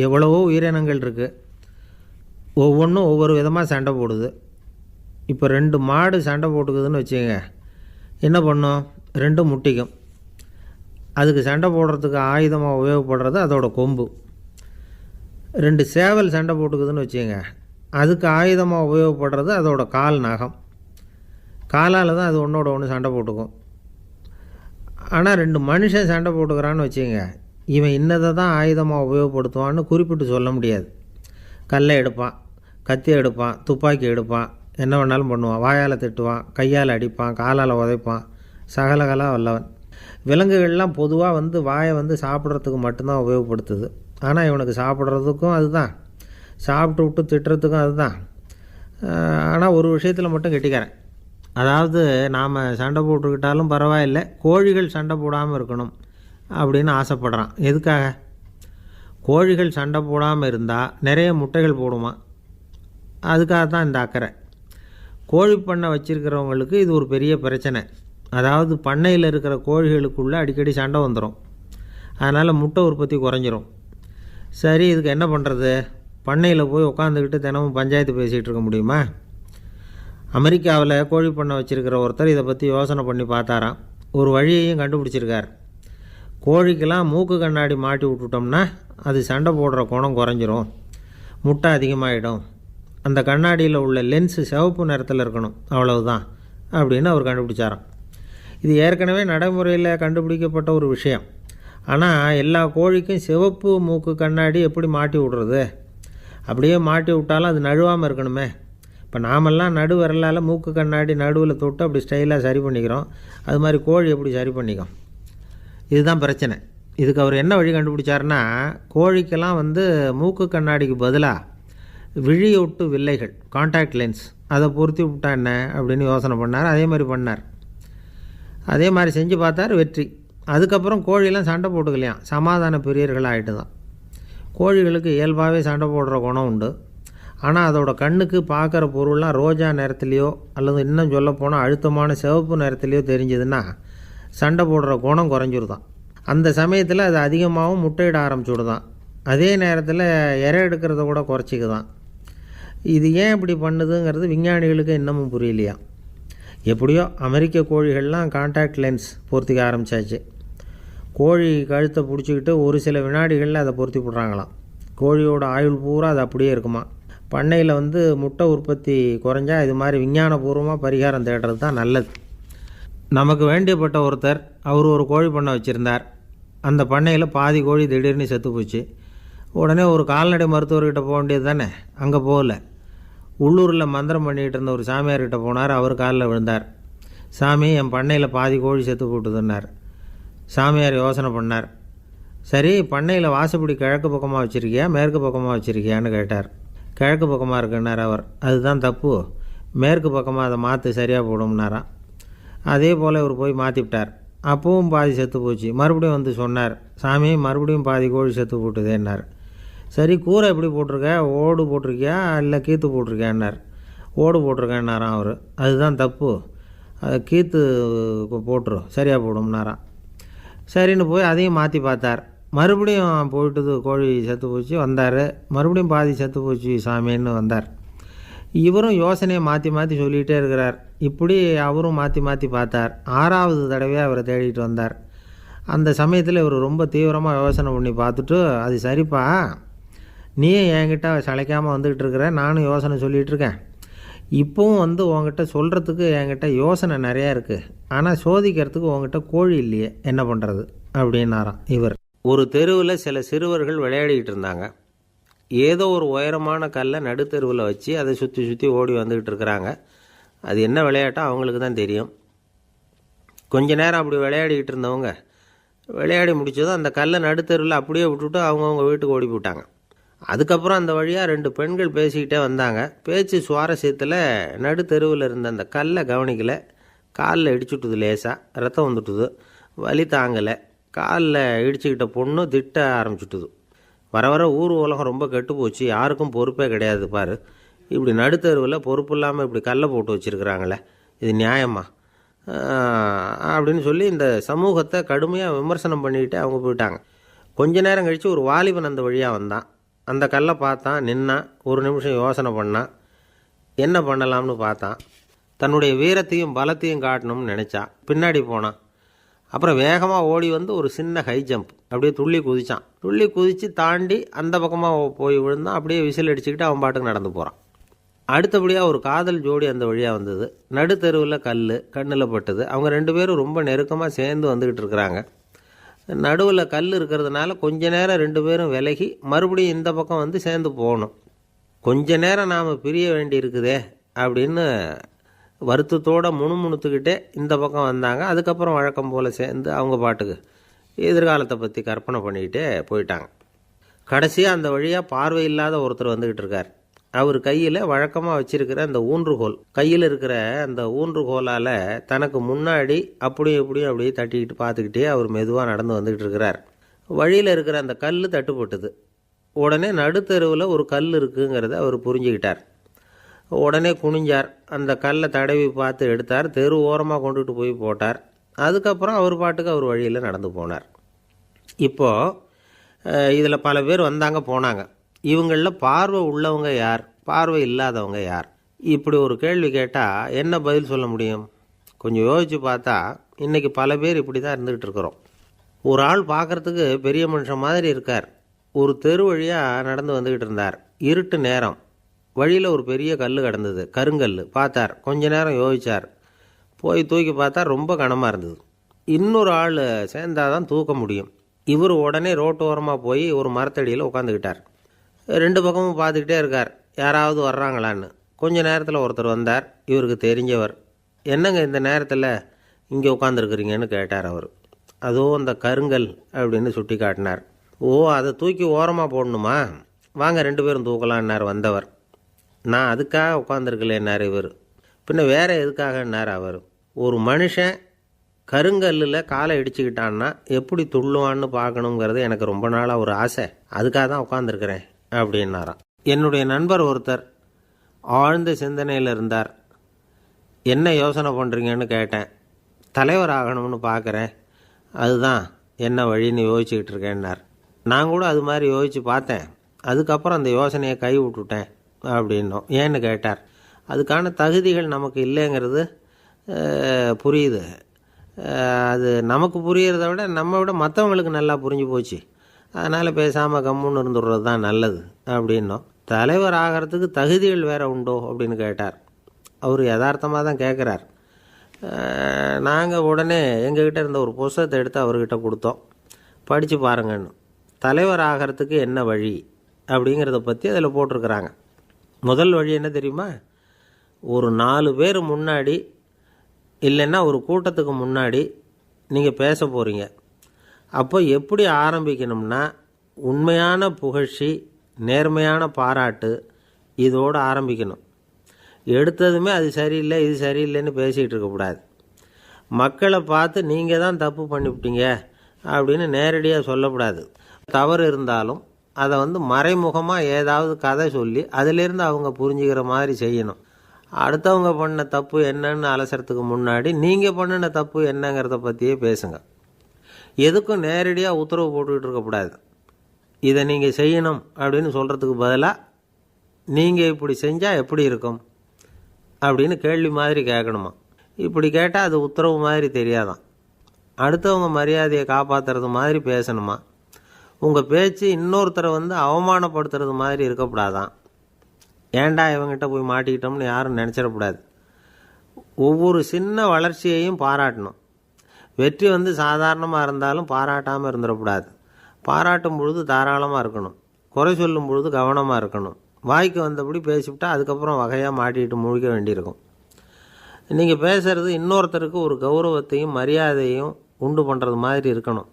எவ்வளவோ உயிரினங்கள் இருக்குது. ஒவ்வொன்றும் ஒவ்வொரு விதமாக சண்டை போடுது. இப்போ 2 மாடு சண்டை போட்டுக்குதுன்னு வச்சுக்கோங்க, என்ன பண்ணும்? 2 முட்டிக்கும். அதுக்கு சண்டை போடுறதுக்கு ஆயுதமாக உபயோகப்படுறது அதோட கொம்பு. 2 சேவல் சண்டை போட்டுக்குதுன்னு வச்சுக்கோங்க, அதுக்கு ஆயுதமாக உபயோகப்படுறது அதோட கால் நகம். காலால் தான் அது ஒன்றோட ஒன்று சண்டை போட்டுக்கும். ஆனால் 2 மனுஷன் சண்டை போட்டுக்கிறான்னு வச்சுக்கோங்க, இவன் இன்னதை தான் ஆயுதமாக உபயோகப்படுத்துவான்னு குறிப்பிட்டு சொல்ல முடியாது. கல்லை எடுப்பான், கத்தி எடுப்பான், துப்பாக்கி எடுப்பான், என்ன வேணாலும் பண்ணுவான். வாயால் திட்டுவான், கையால் அடிப்பான், காலால் உதைப்பான், சகலகலா வல்லவன். விலங்குகள்லாம் பொதுவாக வாயை சாப்பிட்றதுக்கு மட்டும்தான் உபயோகப்படுத்துது. ஆனால் இவனுக்கு சாப்பிட்றதுக்கும் அதுதான், சாப்பிட்டு விட்டு திட்டுறதுக்கும் அதுதான். ஆனால் ஒரு விஷயத்தில் மட்டும் கெட்டிக்கிறேன். அதாவது நாம் சண்டை போட்டுக்கிட்டாலும் பரவாயில்லை, கோழிகள் சண்டை போடாமல் இருக்கணும் அப்படின்னு ஆசைப்படுறான். எதுக்காக? கோழிகள் சண்டை போடாமல் இருந்தால் நிறைய முட்டைகள் போடுமா, அதுக்காக தான் இந்த அக்கறை. கோழி பண்ணை வச்சுருக்கிறவங்களுக்கு இது ஒரு பெரிய பிரச்சனை. அதாவது பண்ணையில் இருக்கிற கோழிகளுக்குள்ளே அடிக்கடி சண்டை வந்துடும். அதனால் முட்டை உற்பத்தி குறைஞ்சிரும். சரி, இதுக்கு என்ன பண்ணுறது? பண்ணையில் போய் உட்காந்துக்கிட்டு தினமும் பஞ்சாயத்து பேசிகிட்டு இருக்க முடியுமா? அமெரிக்காவில் கோழி பண்ணை வச்சுருக்கிற ஒருத்தர் இதை பற்றி யோசனை பண்ணி பார்த்தாராம். ஒரு வழியையும் கண்டுபிடிச்சிருக்கார். கோழிக்கெல்லாம் மூக்கு கண்ணாடி மாட்டி விட்டுட்டோம்னா அது சண்டை போடுற குணம் குறைஞ்சிரும், முட்டை அதிகமாகிடும். அந்த கண்ணாடியில் உள்ள லென்ஸு சிவப்பு நிறத்தில் இருக்கணும், அவ்வளவுதான் அப்படின்னு அவர் கண்டுபிடிச்சாராம். இது ஏற்கனவே நடைமுறையில் கண்டுபிடிக்கப்பட்ட ஒரு விஷயம். ஆனால் எல்லா கோழிக்கும் சிவப்பு மூக்கு கண்ணாடி எப்படி மாட்டி விடுறது? அப்படியே மாட்டி விட்டாலும் அது நழுவாமல் இருக்கணுமே. இப்போ நாமெல்லாம் நடு விரலால் மூக்கு கண்ணாடி நடுவில் தொட்டு அப்படி ஸ்டைலாக சரி பண்ணிக்கிறோம். அது மாதிரி கோழி எப்படி சரி பண்ணிக்கும்? இதுதான் பிரச்சனை. இதுக்கு அவர் என்ன வழி கண்டுபிடிச்சாருன்னா, கோழிக்கெல்லாம் மூக்கு கண்ணாடிக்கு பதிலாக விழியொட்டு வில்லைகள், கான்டாக்ட் லென்ஸ், அதை பொருத்தி விட்டா என்ன அப்படின்னு யோசனை பண்ணார். அதே மாதிரி பண்ணார். அதே மாதிரி செஞ்சு பார்த்தார், வெற்றி. அதுக்கப்புறம் கோழியெல்லாம் சண்டை போட்டுக்கலையாம், சமாதான பிரியர்கள் ஆகிட்டு தான். கோழிகளுக்கு இயல்பாகவே சண்டை போடுற குணம் உண்டு. ஆனால் அதோட கண்ணுக்கு பார்க்குற பொருள்லாம் ரோஜா நிறத்துலையோ அல்லது இன்னும் சொல்லப்போனால் அழுத்தமான சிவப்பு நிறத்துலையோ தெரிஞ்சதுன்னா சண்டை போடுற குணம் குறைஞ்சிருதான். அந்த சமயத்தில் அது அதிகமாகவும் முட்டையிட ஆரம்பிச்சுடுதான். அதே நேரத்தில் இறை எடுக்கிறத கூட குறைச்சிக்குதான். இது ஏன் இப்படி பண்ணுதுங்கிறது விஞ்ஞானிகளுக்கு இன்னமும் புரியலையா. எப்படியோ அமெரிக்க கோழிகள்லாம் கான்டாக்ட் லென்ஸ் பொருத்திக்க ஆரம்பித்தாச்சு. கோழி கழுத்தை பிடிச்சிக்கிட்டு ஒரு சில வினாடிகளில் அதை பொருத்தி போடுறாங்களாம். கோழியோட ஆயுள் பூரா அது அப்படியே இருக்குமா. பண்ணையில் முட்டை உற்பத்தி குறைஞ்சா இது மாதிரி விஞ்ஞானபூர்வமாக பரிகாரம் தேடுறது தான் நல்லது. நமக்கு வேண்டியப்பட்ட ஒருத்தர் அவர் ஒரு கோழி பண்ணை வச்சுருந்தார். அந்த பண்ணையில் பாதி கோழி திடீர்னு செத்து போச்சு. உடனே ஒரு கால்நடை மருத்துவர்கிட்ட போக வேண்டியது தானே. அங்கே போகல. உள்ளூரில் மந்திரம் பண்ணிகிட்டு இருந்த ஒரு சாமியார்கிட்ட போனார். அவர் காலில் விழுந்தார். சாமி, என் பண்ணையில் பாதி கோழி செத்து போட்டுதுன்னார். சாமியார் யோசனை பண்ணார். சரி, பண்ணையில் வாசப்படி கிழக்கு பக்கமாக வச்சுருக்கியா மேற்கு பக்கமாக வச்சுருக்கியான்னு கேட்டார். கிழக்கு பக்கமாக இருக்குன்னார் அவர். அதுதான் தப்பு, மேற்கு பக்கமாக அதை மாற்று சரியாக போடும்னாராம். அதே போல் இவர் போய் மாற்றிவிட்டார். அப்பவும் பாதி செத்து போச்சு. மறுபடியும் சொன்னார், சாமி மறுபடியும் பாதி கோழி செத்து போட்டுதேன்னார். சரி, கூரை எப்படி போட்டிருக்க, ஓடு போட்டிருக்கியா இல்லை கீத்து போட்டிருக்கியான்னார். ஓடு போட்டிருக்கேன்னாராம் அவர். அதுதான் தப்பு, அதை கீத்து போட்டுரும் சரியாக போடும்னாராம். சரின்னு போய் அதையும் மாற்றி பார்த்தார். மறுபடியும் போயிட்டுது, கோழி செத்து போச்சு. வந்தார். மறுபடியும் பாதி செத்து போச்சு சாமின்னு வந்தார். இவரும் யோசனையை மாற்றி மாற்றி சொல்லிகிட்டே இருக்கிறார். இப்படி அவரும் மாற்றி மாற்றி பார்த்தார். 6வது தடவையாக அவரை தேடிட்டு வந்தார். அந்த சமயத்தில் இவர் ரொம்ப தீவிரமாக யோசனை பண்ணி பார்த்துட்டு, அது சரிப்பா, நீயும் என்கிட்ட சளைக்காமல் வந்துக்கிட்டு இருக்கிற, நானும் யோசனை சொல்லிகிட்டு இருக்கேன். இப்போவும் உங்ககிட்ட சொல்கிறதுக்கு என்கிட்ட யோசனை நிறையா இருக்குது. ஆனால் சோதிக்கிறதுக்கு உங்ககிட்ட கோழி இல்லையே, என்ன பண்ணுறது அப்படின்னாராம் இவர். ஒரு தெருவில் சில சிறுவர்கள் விளையாடிக்கிட்டு இருந்தாங்க. ஏதோ ஒரு உயரமான கல்லை நடுத்தெருவில் வச்சு அதை சுற்றி சுற்றி ஓடி வந்துக்கிட்டு இருக்கிறாங்க. அது என்ன விளையாட்டோ அவங்களுக்கு தான் தெரியும். கொஞ்ச நேரம் அப்படி விளையாடிக்கிட்டு இருந்தவங்க விளையாடி முடித்ததும் அந்த கல்லை நடுத்தெருவில் அப்படியே விட்டுட்டு அவங்கவுங்க வீட்டுக்கு ஓடி போட்டாங்க. அதுக்கப்புறம் அந்த வழியாக 2 பெண்கள் பேசிக்கிட்டே வந்தாங்க. பேச்சு சுவாரஸ்யத்தில் நடுத்தெருவில் இருந்த அந்த கல்லை கவனிக்கலை. காலில் இடிச்சுட்டுது, லேசாக ரத்தம் வந்துட்டுது, வலி தாங்கலை. காலில் இடிச்சுக்கிட்ட பொண்ணு திட்ட ஆரம்பிச்சுட்டுது. வர வர ஊர் உலகம் ரொம்ப கெட்டு போச்சு, யாருக்கும் பொறுப்பே கிடையாது பாரு, இப்படி நடுத்தருவில் பொறுப்பு இல்லாமல் இப்படி கல்லை போட்டு வச்சுருக்குறாங்களே, இது நியாயமா அப்படின்னு சொல்லி இந்த சமூகத்தை கடுமையாக விமர்சனம் பண்ணிக்கிட்டு அவங்க போயிட்டாங்க. கொஞ்ச நேரம் கழித்து ஒரு வாலிபன் அந்த வழியாக வந்தான். அந்த கல்லை பார்த்தான், நின்னான். ஒரு நிமிஷம் யோசனை பண்ணான். என்ன பண்ணலாம்னு பார்த்தான். தன்னுடைய வீரத்தையும் பலத்தையும் காட்டணும்னு நினச்சான். பின்னாடி போனான். அப்புறம் வேகமாக ஓடி ஒரு சின்ன ஹை ஜம்ப் அப்படியே துள்ளி குதித்தான். துள்ளி குதித்து தாண்டி அந்த பக்கமாக போய் விழுந்தான். அப்படியே விசில் அடிச்சுக்கிட்டு அவன் பாட்டுக்கு நடந்து போகிறான். அடுத்தபடியாக ஒரு காதல் ஜோடி அந்த வழியாக வந்தது. நடுத்தெருவில் கல் கண்ணில் பட்டது. அவங்க 2 பேரும் ரொம்ப நெருக்கமாக சேர்ந்து வந்துக்கிட்டு இருக்கிறாங்க. நடுவில் கல் இருக்கிறதுனால கொஞ்ச நேரம் 2 பேரும் விலகி மறுபடியும் இந்த பக்கம் சேர்ந்து போகணும். கொஞ்ச நேரம் நாம் பிரிய வேண்டி இருக்குதே அப்படின்னு வருத்தத்தோடு முணுமுணுத்துக்கிட்டே இந்த பக்கம் வந்தாங்க. அதுக்கப்புறம் வழக்கம் போல் சேர்ந்து அவங்க பாட்டுக்கு எதிர்காலத்தை பற்றி கற்பனை பண்ணிக்கிட்டே போயிட்டாங்க. கடைசியாக அந்த வழியாக பார்வை இல்லாத ஒருத்தர் வந்துக்கிட்டு இருக்கார். அவர் கையில் வழக்கமாக வச்சுருக்கிற அந்த ஊன்றுகோல், கையில் இருக்கிற அந்த ஊன்றுகோலால் தனக்கு முன்னாடி அப்படியும் இப்படியும் அப்படியே தட்டிக்கிட்டு பார்த்துக்கிட்டே அவர் மெதுவாக நடந்து வந்துக்கிட்டு இருக்கிறார். வழியில் இருக்கிற அந்த கல் தட்டுப்பட்டுது. உடனே நடுத்தெருவில் ஒரு கல் இருக்குங்கிறத அவர் புரிஞ்சுக்கிட்டார். உடனே குனிஞ்சார். அந்த கல்லை தடவி பார்த்து எடுத்தார். தெரு ஓரமாக கொண்டுட்டு போய் போட்டார். அதுக்கப்புறம் அவர் பாட்டுக்கு அவர் வழியில் நடந்து போனார். இப்போது இதில் பல பேர் வந்தாங்க போனாங்க. இவங்களில் பார்வை உள்ளவங்க யார், பார்வை இல்லாதவங்க யார்? இப்படி ஒரு கேள்வி கேட்டால் என்ன பதில் சொல்ல முடியும்? கொஞ்சம் யோசித்து பார்த்தா இன்றைக்கி பல பேர் இப்படி தான் இருந்துக்கிட்டு இருக்கிறோம். ஒரு ஆள் பார்க்குறதுக்கு பெரிய மனுஷன் மாதிரி இருக்கார். ஒரு தெரு வழியாக நடந்து வந்துக்கிட்டு இருந்தார். இருட்டு நேரம். வழியில் ஒரு பெரிய கல் கிடந்தது, கருங்கல். பார்த்தார். கொஞ்ச நேரம் யோசித்தார். போய் தூக்கி பார்த்தா ரொம்ப கனமாக இருந்தது. இன்னொரு ஆள் சேர்ந்தாதான் தூக்க முடியும். இவர் உடனே ரோட்டோரமாக போய் ஒரு மரத்தடியில் உட்காந்துக்கிட்டார். 2 பக்கமும் பார்த்துக்கிட்டே இருக்கார், யாராவது வர்றாங்களான்னு. கொஞ்ச நேரத்தில் ஒருத்தர் வந்தார். இவருக்கு தெரிஞ்சவர். என்னங்க இந்த நேரத்தில் இங்கே உட்காந்துருக்குறீங்கன்னு கேட்டார் அவர். அதோ அந்த கருங்கல் அப்படின்னு சுட்டி காட்டினார். ஓ, அதை தூக்கி ஓரமாக போடணுமா? வாங்க 2 பேரும் தூக்கலான்னார் வந்தவர். நான் அதுக்காக உட்காந்துருக்கலேன்னார் இவர். பின்ன வேற எதுக்காகன்னார் அவர். ஒரு மனுஷன் கருங்கல்லில் காலை இடிச்சுக்கிட்டான்னா எப்படி துள்ளுவான்னு பார்க்கணுங்கிறது எனக்கு ரொம்ப நாளாக ஒரு ஆசை. அதுக்காக தான் உட்காந்துருக்கிறேன் அப்படின்னாராம். என்னுடைய நண்பர் ஒருத்தர் ஆழ்ந்த சிந்தனையில் இருந்தார். என்ன யோசனை பண்ணுறீங்கன்னு கேட்டேன். தலைவர் ஆகணும்னு பார்க்குறேன், அதுதான் என்ன வழின்னு யோசிச்சுக்கிட்டு இருக்கேன்னார். நான் கூட அது மாதிரி யோசித்து பார்த்தேன். அதுக்கப்புறம் அந்த யோசனையை கை விட்டுட்டேன் அப்படின்னோம். ஏன்னு கேட்டார். அதுக்கான தகுதிகள் நமக்கு இல்லைங்கிறது புரியுது. அது நமக்கு புரியறத விட நம்ம விட மற்றவங்களுக்கு நல்லா புரிஞ்சு போச்சு. அதனால் பேசாமல் கம்முன்னு இருந்துடுறது தான் நல்லது அப்படின்னோம். தலைவர் ஆகிறதுக்கு தகுதிகள் வேறு உண்டோ அப்படின்னு கேட்டார். அவர் யதார்த்தமாக தான் கேட்குறார். நாங்கள் உடனே எங்ககிட்ட இருந்த ஒரு புஸ்தகத்தை எடுத்து அவர்கிட்ட கொடுத்தோம். படித்து பாருங்கன்னு. தலைவர் ஆகிறதுக்கு என்ன வழி அப்படிங்கிறத பற்றி அதில் போட்டிருக்கிறாங்க. முதல் வழி என்ன தெரியுமா? ஒரு 4 பேர் முன்னாடி இல்லைன்னா ஒரு கூட்டத்துக்கு முன்னாடி நீங்கள் பேச போகிறீங்க. அப்போ எப்படி ஆரம்பிக்கணும்னா, உண்மையான புகழ்ச்சி, நேர்மையான பாராட்டு, இதோடு ஆரம்பிக்கணும். எடுத்ததுமே அது சரியில்லை இது சரியில்லைன்னு பேசிகிட்டு இருக்கக்கூடாது. மக்களை பார்த்து நீங்கள் தான் தப்பு பண்ணிவிட்டீங்க அப்படின்னு நேரடியாக சொல்லக்கூடாது. தவறு இருந்தாலும் அதை மறைமுகமாக ஏதாவது கதை சொல்லி அதிலிருந்து அவங்க புரிஞ்சுக்கிற மாதிரி செய்யணும். அடுத்தவங்க பண்ண தப்பு என்னன்னு அலசறதுக்கு முன்னாடி நீங்கள் பண்ணின தப்பு என்னங்கிறத பற்றியே பேசுங்க. எதுக்கும் நேரடியாக உத்தரவு போட்டுக்கிட்டு இருக்கக்கூடாது. இதை நீங்கள் செய்யணும் அப்படின்னு சொல்கிறதுக்கு பதிலாக நீங்கள் இப்படி செஞ்சால் எப்படி இருக்கும் அப்படின்னு கேள்வி மாதிரி கேட்கணுமா. இப்படி கேட்டால் அது உத்தரவு மாதிரி தெரியாதான். அடுத்தவங்க மரியாதையை காப்பாற்றுறது மாதிரி பேசணுமா. உங்கள் பேச்சு இன்னொருத்தரை அவமானப்படுத்துறது மாதிரி இருக்கக்கூடாதான். ஏண்டா இவங்ககிட்ட போய் மாட்டிக்கிட்டோம்னு யாரும் நினச்சிடக்கூடாது. ஒவ்வொரு சின்ன வளர்ச்சியையும் பாராட்டணும். வெற்றி சாதாரணமாக இருந்தாலும் பாராட்டாமல் இருந்துடக்கூடாது. பாராட்டும் பொழுது தாராளமாக இருக்கணும். குறை சொல்லும் பொழுது கவனமாக இருக்கணும். வாய்க்கு வந்தபடி பேசிவிட்டால் அதுக்கப்புறம் வகையாக மாட்டிக்கிட்டு முழிக்க வேண்டியிருக்கும். நீங்கள் பேசுகிறது இன்னொருத்தருக்கு ஒரு கௌரவத்தையும் மரியாதையும் உண்டு பண்ணுறது மாதிரி இருக்கணும்.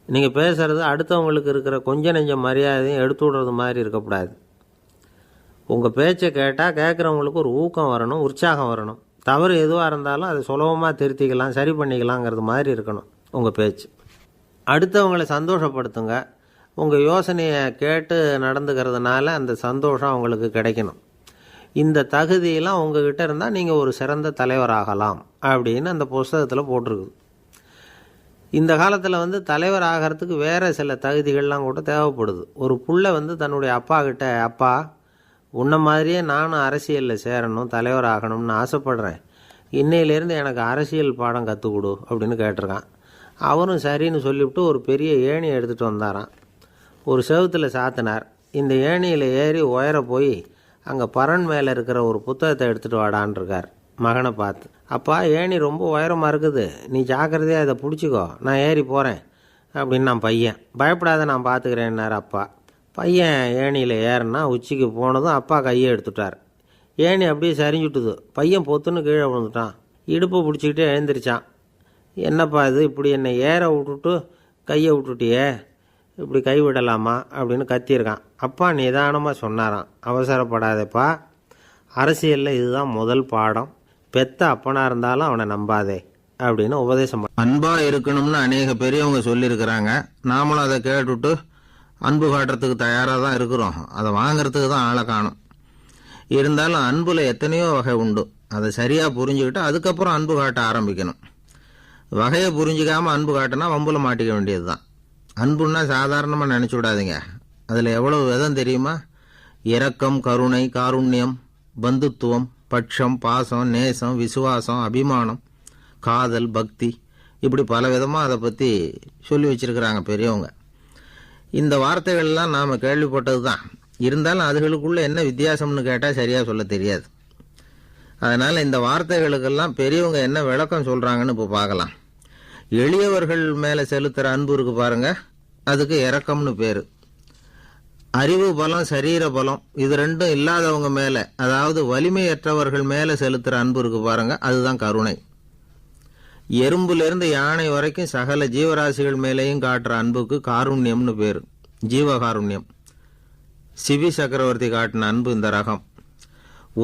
நீங்கள் பேசுகிறது அடுத்தவங்களுக்கு இருக்கிற கொஞ்ச நெஞ்ச மரியாதையும் எடுத்து விடுறது மாதிரி இருக்கக்கூடாது. உங்கள் பேச்சை கேட்டால் கேட்குறவங்களுக்கு ஒரு ஊக்கம் வரணும், உற்சாகம் வரணும். தவறு எதுவாக இருந்தாலும் அதை சுலபமாக திருத்திக்கலாம், சரி பண்ணிக்கலாங்கிறது மாதிரி இருக்கணும் உங்கள் பேச்சு. அடுத்தவங்களை சந்தோஷப்படுத்துங்க. உங்கள் யோசனையை கேட்டு நடந்துக்கிறதுனால அந்த சந்தோஷம் அவங்களுக்கு கிடைக்கணும். இந்த தகுதியெல்லாம் உங்ககிட்ட இருந்தால் நீங்கள் ஒரு சிறந்த தலைவராகலாம் அப்படின்னு அந்த புஸ்தகத்தில் போட்டிருக்குது. இந்த காலத்தில் தலைவர் ஆகிறதுக்கு வேறு சில தகுதிகள்லாம் கூட தேவைப்படுது. ஒரு புள்ள தன்னுடைய அப்பா கிட்ட, அப்பா உன்ன மாதிரியே நானும் அரசியலில் சேரணும், தலைவர் ஆகணும்னு ஆசைப்படுறேன். இன்னையிலேருந்து எனக்கு அரசியல் பாடம் கற்றுக் கொடு அப்படின்னு கேட்டிருக்கான். அவரும் சரின்னு சொல்லிவிட்டு ஒரு பெரிய ஏணியை எடுத்துகிட்டு வந்தாரான். ஒரு செவுத்தில் சாத்தினார். இந்த ஏணியில் ஏறி உயர போய் அங்கே பரன் மேலே இருக்கிற ஒரு புத்தகத்தை எடுத்துகிட்டு வாடான்ருக்கார் மகனை பார்த்து. அப்பா ஏணி ரொம்ப உயரமாக இருக்குது, நீ ஜாக்கிரதையாக இதை பிடிச்சிக்கோ, நான் ஏறி போகிறேன் அப்படின்னு நான் பையன். பயப்படாத நான் பார்த்துக்கிறேன்னார் அப்பா. பையன் ஏணியில் ஏறினா உச்சிக்கு போனதும் அப்பா கையை எடுத்துட்டார். ஏணி அப்படியே சரிஞ்சுட்டுது. பையன் பொத்துன்னு கீழே விழுந்துட்டான். இடுப்பை பிடிச்சிக்கிட்டே எழுந்திரிச்சான். என்னப்பா இது, இப்படி என்னை ஏற விட்டுட்டு கையை விட்டுட்டியே, இப்படி கை விடலாமா அப்படின்னு கத்தியிருக்கான். அப்பா நிதானமாக சொன்னாராம், அவசரப்படாதேப்பா, அரசியலில் இதுதான் முதல் பாடம். பெத்த அப்பனாக இருந்தாலும் அவனை நம்பாதே அப்படின்னு உபதேசம். அன்பாக இருக்கணும்னு அநேக பெரியவங்க சொல்லியிருக்கிறாங்க. நாமளும் அதை கேட்டுவிட்டு அன்பு காட்டுறதுக்கு தயாராக தான் இருக்கிறோம். அதை வாங்கிறதுக்கு தான் ஆளை காணும். இருந்தாலும் அன்பில் எத்தனையோ வகை உண்டு. அதை சரியாக புரிஞ்சுக்கிட்டு அதுக்கப்புறம் அன்பு காட்ட ஆரம்பிக்கணும். வகையை புரிஞ்சிக்காமல் அன்பு காட்டினா வம்புல மாட்டிக்க வேண்டியது தான். அன்புன்னா சாதாரணமாக நினச்சி விடாதீங்க. அதில் எவ்வளோ விதம் தெரியுமா? இரக்கம், கருணை, காருண்யம், பந்துத்துவம், பட்சம், பாசம், நேசம், விசுவாசம், அபிமானம், காதல், பக்தி, இப்படி பல விதமாக அதை பற்றி சொல்லி வச்சிருக்கிறாங்க பெரியவங்க. இந்த வார்த்தைகள்லாம் நாம் கேள்விப்பட்டது தான். இருந்தாலும் அதுகளுக்குள்ள என்ன வித்தியாசம்னு கேட்டால் சரியாக சொல்ல தெரியாது. அதனால் இந்த வார்த்தைகளுக்கெல்லாம் பெரியவங்க என்ன விளக்கம் சொல்கிறாங்கன்னு இப்போ பார்க்கலாம். எளியவர்கள் மேலே செலுத்துகிற அன்பு இருக்கு பாருங்க, அதுக்கு இரக்கம்னு பேர். அறிவு பலம், சரீர பலம், இது ரெண்டும் இல்லாதவங்க மேலே, அதாவது வலிமையற்றவர்கள் மேலே செலுத்துகிற அன்பு இருக்கு பாருங்க, அதுதான் கருணை. எறும்புலேருந்து யானை வரைக்கும் சகல ஜீவராசிகள் மேலேயும் காட்டுற அன்புக்கு காருண்யம்னு பேர், ஜீவகாருண்யம். சிவி சக்கரவர்த்தி காட்டின அன்பு இந்த ரகம்.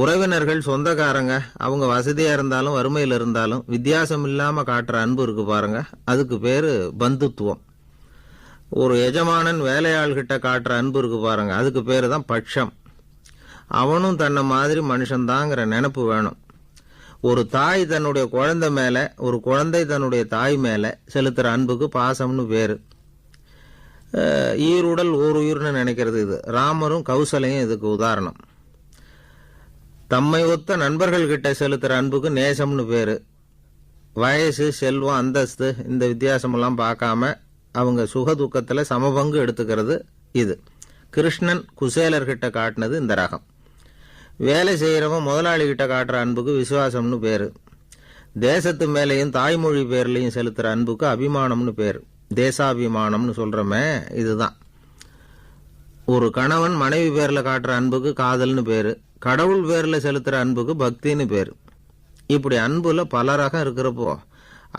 உறவினர்கள், சொந்தக்காரங்க, அவங்க வசதியாக இருந்தாலும் வறுமையில் இருந்தாலும் வித்தியாசம் இல்லாமல் காட்டுற அன்பு இருக்கு பாருங்க, அதுக்கு பேர் பந்துத்துவம். ஒரு எஜமானன் வேலையாள்கிட்ட காட்டுற அன்பு இருக்கு பாருங்க, அதுக்கு பேர் தான் பட்சம். அவனும் தன்னை மாதிரி மனுஷன்தாங்கிற நினைப்பு வேணும். ஒரு தாய் தன்னுடைய குழந்தை மேலே, ஒரு குழந்தை தன்னுடைய தாய் மேலே செலுத்துகிற அன்புக்கு பாசம்னு பேர். ஈருடல் ஓர் உயிர்னு நினைக்கிறது இது. ராமரும் கௌசலையும் இதுக்கு உதாரணம். தம்மை ஒத்த நண்பர்கள்கிட்ட செலுத்துகிற அன்புக்கு நேசம்னு பேர். வயசு, செல்வம், அந்தஸ்து இந்த வித்தியாசமெல்லாம் பார்க்காம அவங்க சுகதுக்கத்தில் சமபங்கு எடுத்துக்கிறது இது. கிருஷ்ணன் குசேலர்கிட்ட காட்டினது இந்த ரகம். வேலை செய்கிறவன் முதலாளிகிட்ட காட்டுற அன்புக்கு விசுவாசம்னு பேர். தேசத்து மேலேயும் தாய்மொழி பேர்லையும் செலுத்துகிற அன்புக்கு அபிமானம்னு பேர். தேசாபிமானம்னு சொல்கிறோமே இதுதான். ஒரு கணவன் மனைவி பேரில் காட்டுற அன்புக்கு காதல்னு பேர். கடவுள் பேரில் செலுத்துகிற அன்புக்கு பக்தின்னு பேர். இப்படி அன்புல பல ரகம் இருக்கிறப்போ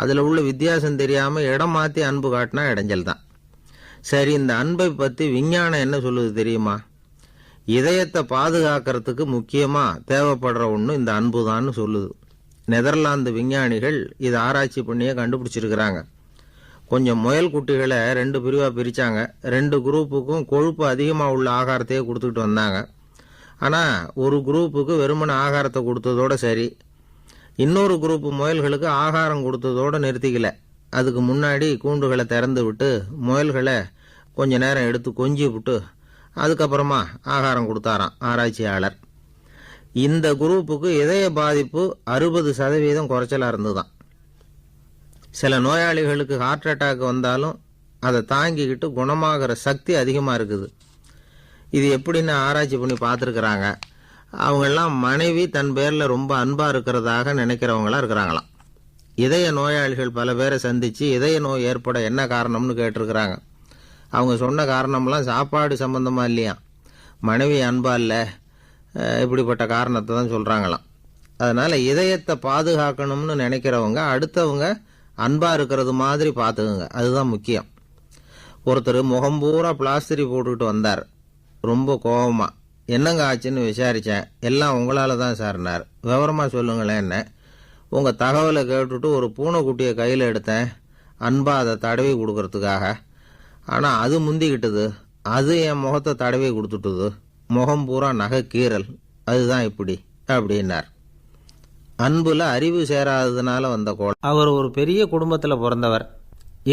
அதில் உள்ள வித்தியாசம் தெரியாமல் இடம் மாற்றி அன்பு காட்டினா இடைஞ்சல் தான். சரி, இந்த அன்பை பற்றி விஞ்ஞானம் என்ன சொல்லுது தெரியுமா? இதயத்தை பாதுகாக்கிறதுக்கு முக்கியமாக தேவைப்படுற ஒன்று இந்த அன்பு தான்னு சொல்லுது. நெதர்லாந்து விஞ்ஞானிகள் இதை ஆராய்ச்சி பண்ணியே கண்டுபிடிச்சிருக்கிறாங்க. கொஞ்சம் முயல் குட்டிகளை 2 பிரிவாக பிரித்தாங்க. 2 குரூப்புக்கும் கொழுப்பு அதிகமாக உள்ள ஆகாரத்தையே கொடுத்துக்கிட்டு வந்தாங்க. ஆனால் ஒரு குரூப்புக்கு வெறுமன ஆகாரத்தை கொடுத்ததோடு சரி, இன்னொரு குரூப்பு முயல்களுக்கு ஆகாரம் கொடுத்ததோடு நிறுத்திக்கல. அதுக்கு முன்னாடி கூண்டுகளை திறந்து விட்டு முயல்களை கொஞ்ச நேரம் எடுத்து கொஞ்சி விட்டு அதுக்கப்புறமா ஆகாரம் கொடுத்தாராம் ஆராய்ச்சியாளர். இந்த குரூப்புக்கு இதய பாதிப்பு 60% குறைச்சலாக இருந்துதான். சில நோயாளிகளுக்கு ஹார்ட் அட்டாக் வந்தாலும் அதை தாங்கிக்கிட்டு குணமாகிற சக்தி அதிகமாக இருக்குது. இது எப்படின்னு ஆராய்ச்சி பண்ணி பார்த்துருக்குறாங்க. அவங்கெல்லாம் மனைவி தன் பேரில் ரொம்ப அன்பாக இருக்கிறதாக நினைக்கிறவங்களா இருக்கிறாங்களாம். இதய நோயாளிகள் பல பேரை சந்தித்து இதய நோய் ஏற்பட என்ன காரணம்னு கேட்டிருக்கிறாங்க. அவங்க சொன்ன காரணம்லாம் சாப்பாடு சம்பந்தமாக இல்லையா, மனைவி அன்பா இல்லை, இப்படிப்பட்ட காரணத்தை தான் சொல்கிறாங்களாம். அதனால் இதயத்தை பாதுகாக்கணும்னு நினைக்கிறவங்க அடுத்தவங்க அன்பாக இருக்கிறது மாதிரி பார்த்துக்குங்க, அதுதான் முக்கியம். ஒருத்தர் முகம் பூரா பிளாஸ்டரி போட்டுக்கிட்டு வந்தார். ரொம்ப கோபமாக, என்னங்க ஆச்சுன்னு விசாரித்தேன். எல்லாம் உங்களால் தான் சார்னார். விவரமாக சொல்லுங்களேன். என்ன உங்கள் தகவலை கேட்டுட்டு ஒரு பூனைக்குட்டியை கையில் எடுத்தேன், அன்பாக அதை தடவி கொடுக்கறதுக்காக. ஆனால் அது முந்திக்கிட்டது, அது என் முகத்தை தடவி கொடுத்துட்டுது. முகம் பூரா நகை கீறல், அதுதான் இப்படி அப்படின்னார். அன்புல அறிவு சேராததுனால வந்த கோலம். அவர் ஒரு பெரிய குடும்பத்தில் பிறந்தவர்.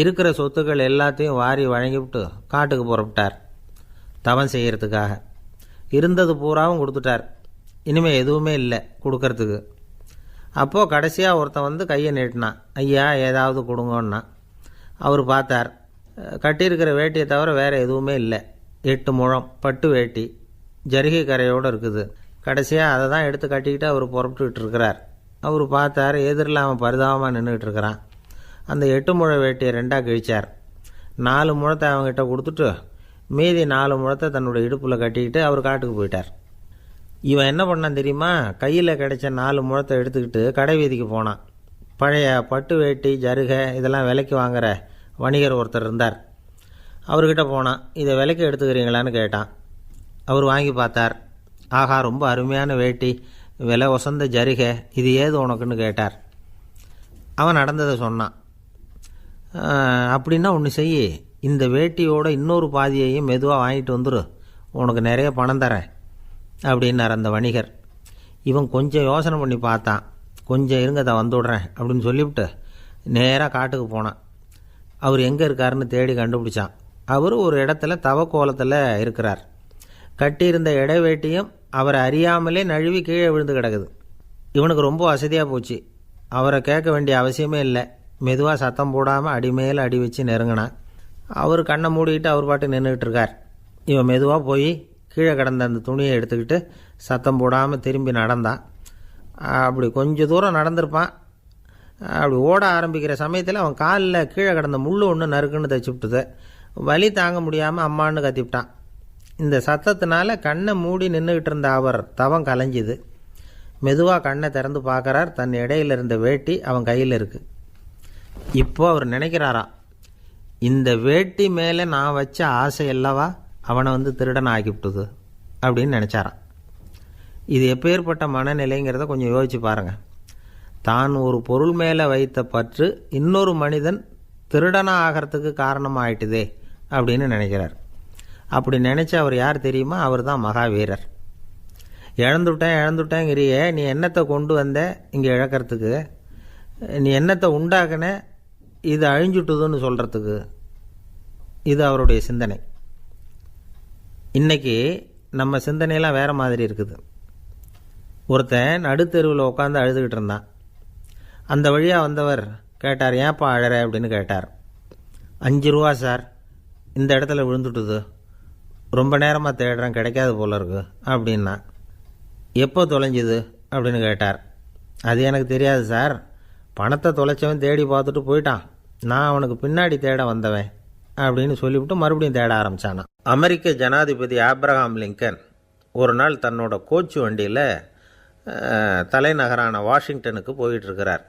இருக்கிற சொத்துக்கள் எல்லாத்தையும் வாரி வழங்கிவிட்டு காட்டுக்கு புறப்பட்டார் தவம் செய்யறதுக்காக. இருந்தது பூராவும் கொடுத்துட்டார். இனிமேல் எதுவுமே இல்லை கொடுக்கறதுக்கு. அப்போது கடைசியாக ஒருத்தன் வந்து கையை நீட்டினான். ஐயா ஏதாவது கொடுங்கன்னா. அவர் பார்த்தார். கட்டியிருக்கிற வேட்டியை தவிர வேறு எதுவுமே இல்லை. 8 முழம் பட்டு வேட்டி, ஜரிகை கரையோடு இருக்குது. கடைசியாக அதை தான் எடுத்து கட்டிக்கிட்டு அவர் புறப்பட்டுக்கிட்டு இருக்கிறார். அவர் பார்த்தார், எதிரில் அவன் பரிதாபமாக நின்றுக்கிட்டு இருக்கிறான். அந்த 8 முழ வேட்டியை 2ஆக கிழிச்சார். 4 முழத்தை அவங்ககிட்ட கொடுத்துட்டு மீதி 4 முழத்தை தன்னுடைய இடுப்பில் கட்டிக்கிட்டு அவர் காட்டுக்கு போயிட்டார். இவன் என்ன பண்ணான் தெரியுமா? கையில் கிடைச்ச 4 முழத்தை எடுத்துக்கிட்டு கடை வீதிக்கு போனான். பழைய பட்டு வேட்டி, ஜருகை இதெல்லாம் விலைக்கு வாங்குகிற வணிகர் ஒருத்தர் இருந்தார். அவர்கிட்ட போனான். இதை விலைக்கு எடுத்துக்கிறீங்களான்னு கேட்டான். அவர் வாங்கி பார்த்தார். ஆஹா, ரொம்ப அருமையான வேட்டி, விலை ஒசந்த ஜருகை, இது ஏது உனக்குன்னு கேட்டார். அவன் நடந்ததை சொன்னான். அப்படின்னா ஒன்று செய், இந்த வேட்டியோட இன்னொரு பாதியையும் மெதுவாக வாங்கிட்டு வந்துரு, உனக்கு நிறைய பணம் தரேன் அப்படின்னார் அந்த வணிகர். இவன் கொஞ்சம் யோசனை பண்ணி பார்த்தான். கொஞ்சம் இருங்க, அதை வந்துவிடுறேன் அப்படின்னு சொல்லிவிட்டு நேராக காட்டுக்கு போனான். அவர் எங்கே இருக்காருன்னு தேடி கண்டுபிடிச்சான். அவர் ஒரு இடத்துல தவக்கோலத்தில் இருக்கிறார். கட்டியிருந்த இடைவேட்டியும் அவரை அறியாமலே நழுவி கீழே விழுந்து கிடக்குது. இவனுக்கு ரொம்ப வசதியாக போச்சு. அவரை கேட்க வேண்டிய அவசியமே இல்லை. மெதுவாக சத்தம் போடாமல் அடிமேல் அடி வச்சு நெருங்கினான். அவர் கண்ணை மூடிக்கிட்டு அவர் பாட்டு நின்றுக்கிட்டு இருக்கார். இவன் மெதுவாக போய் கீழே கிடந்த அந்த துணியை எடுத்துக்கிட்டு சத்தம் போடாமல் திரும்பி நடந்தான். அப்படி கொஞ்சம் தூரம் நடந்திருப்பான். அப்படி ஓட ஆரம்பிக்கிற சமயத்தில் அவன் காலில் கீழே கிடந்த முள் ஒன்று நறுக்குன்னு தைச்சி விட்டுது. வலி தாங்க முடியாமல் அம்மான்னு கத்திவிட்டான். இந்த சத்தத்தினால கண்ணை மூடி நின்றுக்கிட்டு இருந்த அவர் தவம் கலைஞ்சிது. மெதுவாக கண்ணை திறந்து பார்க்குறார். தன் இடையில இருந்த வேட்டி அவன் கையில் இருக்குது. இப்போ அவர் நினைக்கிறாராம், இந்த வேட்டி மேலே நான் வச்ச ஆசை அல்லவா அவனை வந்து திருடன் ஆக்கிவிட்டுது அப்படின்னு நினச்சாரான். இது எப்பேற்பட்ட மனநிலைங்கிறத கொஞ்சம் யோசிச்சு பாருங்கள். தான் ஒரு பொருள் மேலே வைத்த பற்று இன்னொரு மனிதன் திருடனாக ஆகிறதுக்கு காரணமாயிட்டுதே அப்படின்னு நினைக்கிறார். அப்படி நினச்ச அவர் யார் தெரியுமா? அவர் தான் மகாவீரர். இழந்துட்டேங்கிறியே, நீ என்னத்தை கொண்டு வந்த இங்கே இழக்கிறதுக்கு? நீ என்னத்தை உண்டாக்குன இது அழிஞ்சுட்டுதுன்னு சொல்கிறதுக்கு? இது அவருடைய சிந்தனை. இன்றைக்கி நம்ம சிந்தனையெல்லாம் வேறு மாதிரி இருக்குது. ஒருத்தன் நடுத்தெருவில் உட்காந்து அழுதுகிட்டு இருந்தான். அந்த வழியாக வந்தவர் கேட்டார், ஏன்ப்பா அழற அப்படின்னு கேட்டார். 5 ரூபா சார், இந்த இடத்துல விழுந்துட்டுது, ரொம்ப நேரமாக தேடுறேன், கிடைக்காது போல இருக்கு அப்படின்னா. எப்போ தொலைஞ்சுது அப்படின்னு கேட்டார். அது எனக்கு தெரியாது சார், பணத்தை தொலைச்சவன் தேடி பார்த்துட்டு போயிட்டான், நான் அவனுக்கு பின்னாடி தேட வந்தவன் அப்படின்னு சொல்லிவிட்டு மறுபடியும் தேட ஆரம்பித்தானான். அமெரிக்க ஜனாதிபதி ஆப்ரஹாம் லிங்கன் ஒரு நாள் தன்னோட கோச்சு வண்டியில் தலைநகரான வாஷிங்டனுக்கு போயிட்டுருக்கிறார்.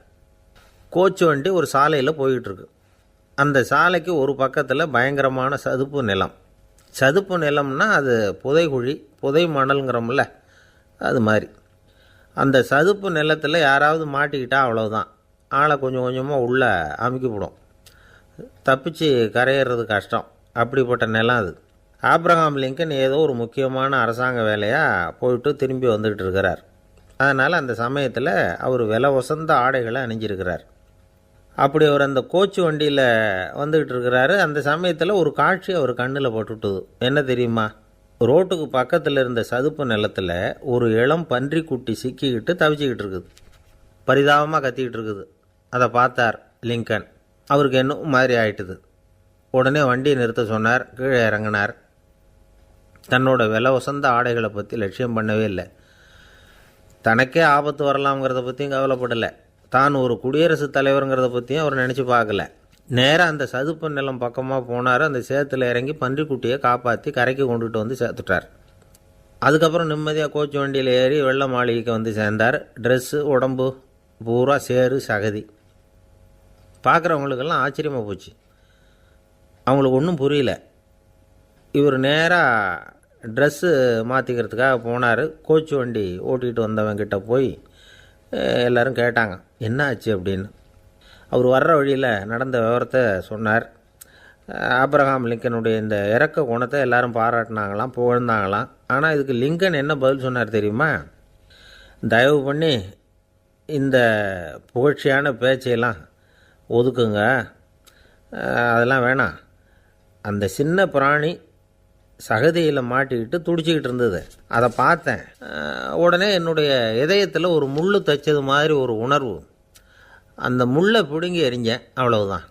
கோச்சு வண்டி ஒரு சாலையில் போயிட்டுருக்கு. அந்த சாலைக்கு ஒரு பக்கத்தில் பயங்கரமான சதுப்பு நிலம். சதுப்பு நிலம்னா அது புதைகுழி, புதை மணல்ங்கிறோம்ல, அது மாதிரி. அந்த சதுப்பு நிலத்தில் யாராவது மாட்டிக்கிட்டா அவ்வளவுதான், ஆளை கொஞ்சம் கொஞ்சமாக உள்ளே அமுக்கிவிடும், தப்பிச்சு கரையிறது கஷ்டம். அப்படிப்பட்ட நிலம் அது. ஆப்ரஹாம் லிங்கன் ஏதோ ஒரு முக்கியமான அரசாங்க வேலையாக போயிட்டு திரும்பி வந்துக்கிட்டு இருக்கிறார். அதனால் அந்த சமயத்தில் அவர் விலை உசந்த ஆடைகளை அணிஞ்சிருக்கிறார். அப்படி அவர் அந்த கோச்சு வண்டியில் வந்துக்கிட்டு இருக்கிறாரு. அந்த சமயத்தில் ஒரு காட்சி அவர் கண்ணில் பட்டுட்டுது. என்ன தெரியுமா? ரோட்டுக்கு பக்கத்தில் இருந்த சதுப்பு நிலத்தில் ஒரு இளம் பன்றி குட்டி சிக்கிக்கிட்டு தவிச்சிக்கிட்டு இருக்குது, பரிதாபமாக கத்திக்கிட்டு இருக்குது. அதை பார்த்தார் லிங்கன். அவருக்கு என்ன மாதிரி ஆயிட்டுது. உடனே வண்டியை நிறுத்த சொன்னார். கீழே இறங்கினார். தன்னோட விலை உசந்த ஆடைகளை பற்றி லட்சியம் பண்ணவே இல்லை. தனக்கே ஆபத்து வரலாம்ங்கிறத பற்றியும் கவலைப்படலை. தான் ஒரு குடியரசுத் தலைவருங்கிறத பற்றியும் அவர் நினச்சி பார்க்கல. நேராக அந்த சதுப்பு நிலம் பக்கமாக போனார். அந்த சேத்துல இறங்கி பன்றிக்குட்டியை காப்பாற்றி கரைக்கு கொண்டுட்டு வந்து சேர்த்துட்டார். அதுக்கப்புறம் நிம்மதியாக கோச்சு வண்டியில் ஏறி வெள்ளை மாளிகைக்கு வந்து சேர்ந்தார். ட்ரெஸ்ஸு, உடம்பு பூரா சேறு சகதி. பார்க்குறவங்களுக்கெல்லாம் ஆச்சரியமாக போச்சு. அவங்களுக்கு ஒன்றும் புரியல. இவர் நேராக ட்ரெஸ்ஸு மாற்றிக்கிறதுக்காக போனார். கோச்சு வண்டி ஓட்டிகிட்டு வந்தவங்கிட்ட போய் எல்லோரும் கேட்டாங்க, என்ன ஆச்சு அப்படின்னு. அவர் வர்ற வழியில் நடந்த விவரத்தை சொன்னார். ஆப்ரஹாம் லிங்கனுடைய இந்த இறக்க குணத்தை எல்லாரும் பாராட்டினாங்களாம், புகழ்ந்தாங்களாம். ஆனால் இதுக்கு லிங்கன் என்ன பதில் சொன்னார் தெரியுமா? தயவு பண்ணி இந்த புகழ்ச்சியான பேச்சையெல்லாம் ஒதுக்குங்க, அதெல்லாம் வேணாம். அந்த சின்ன பிராணி சகதியில் மாட்டிக்கிட்டு துடிச்சிக்கிட்டு இருந்தது, அதை பார்த்தேன். உடனே என்னுடைய இதயத்தில் ஒரு முள் தைச்சது மாதிரி ஒரு உணர்வு. அந்த முள்ளை பிடுங்கி எறிஞ்சேன், அவ்வளவுதான்.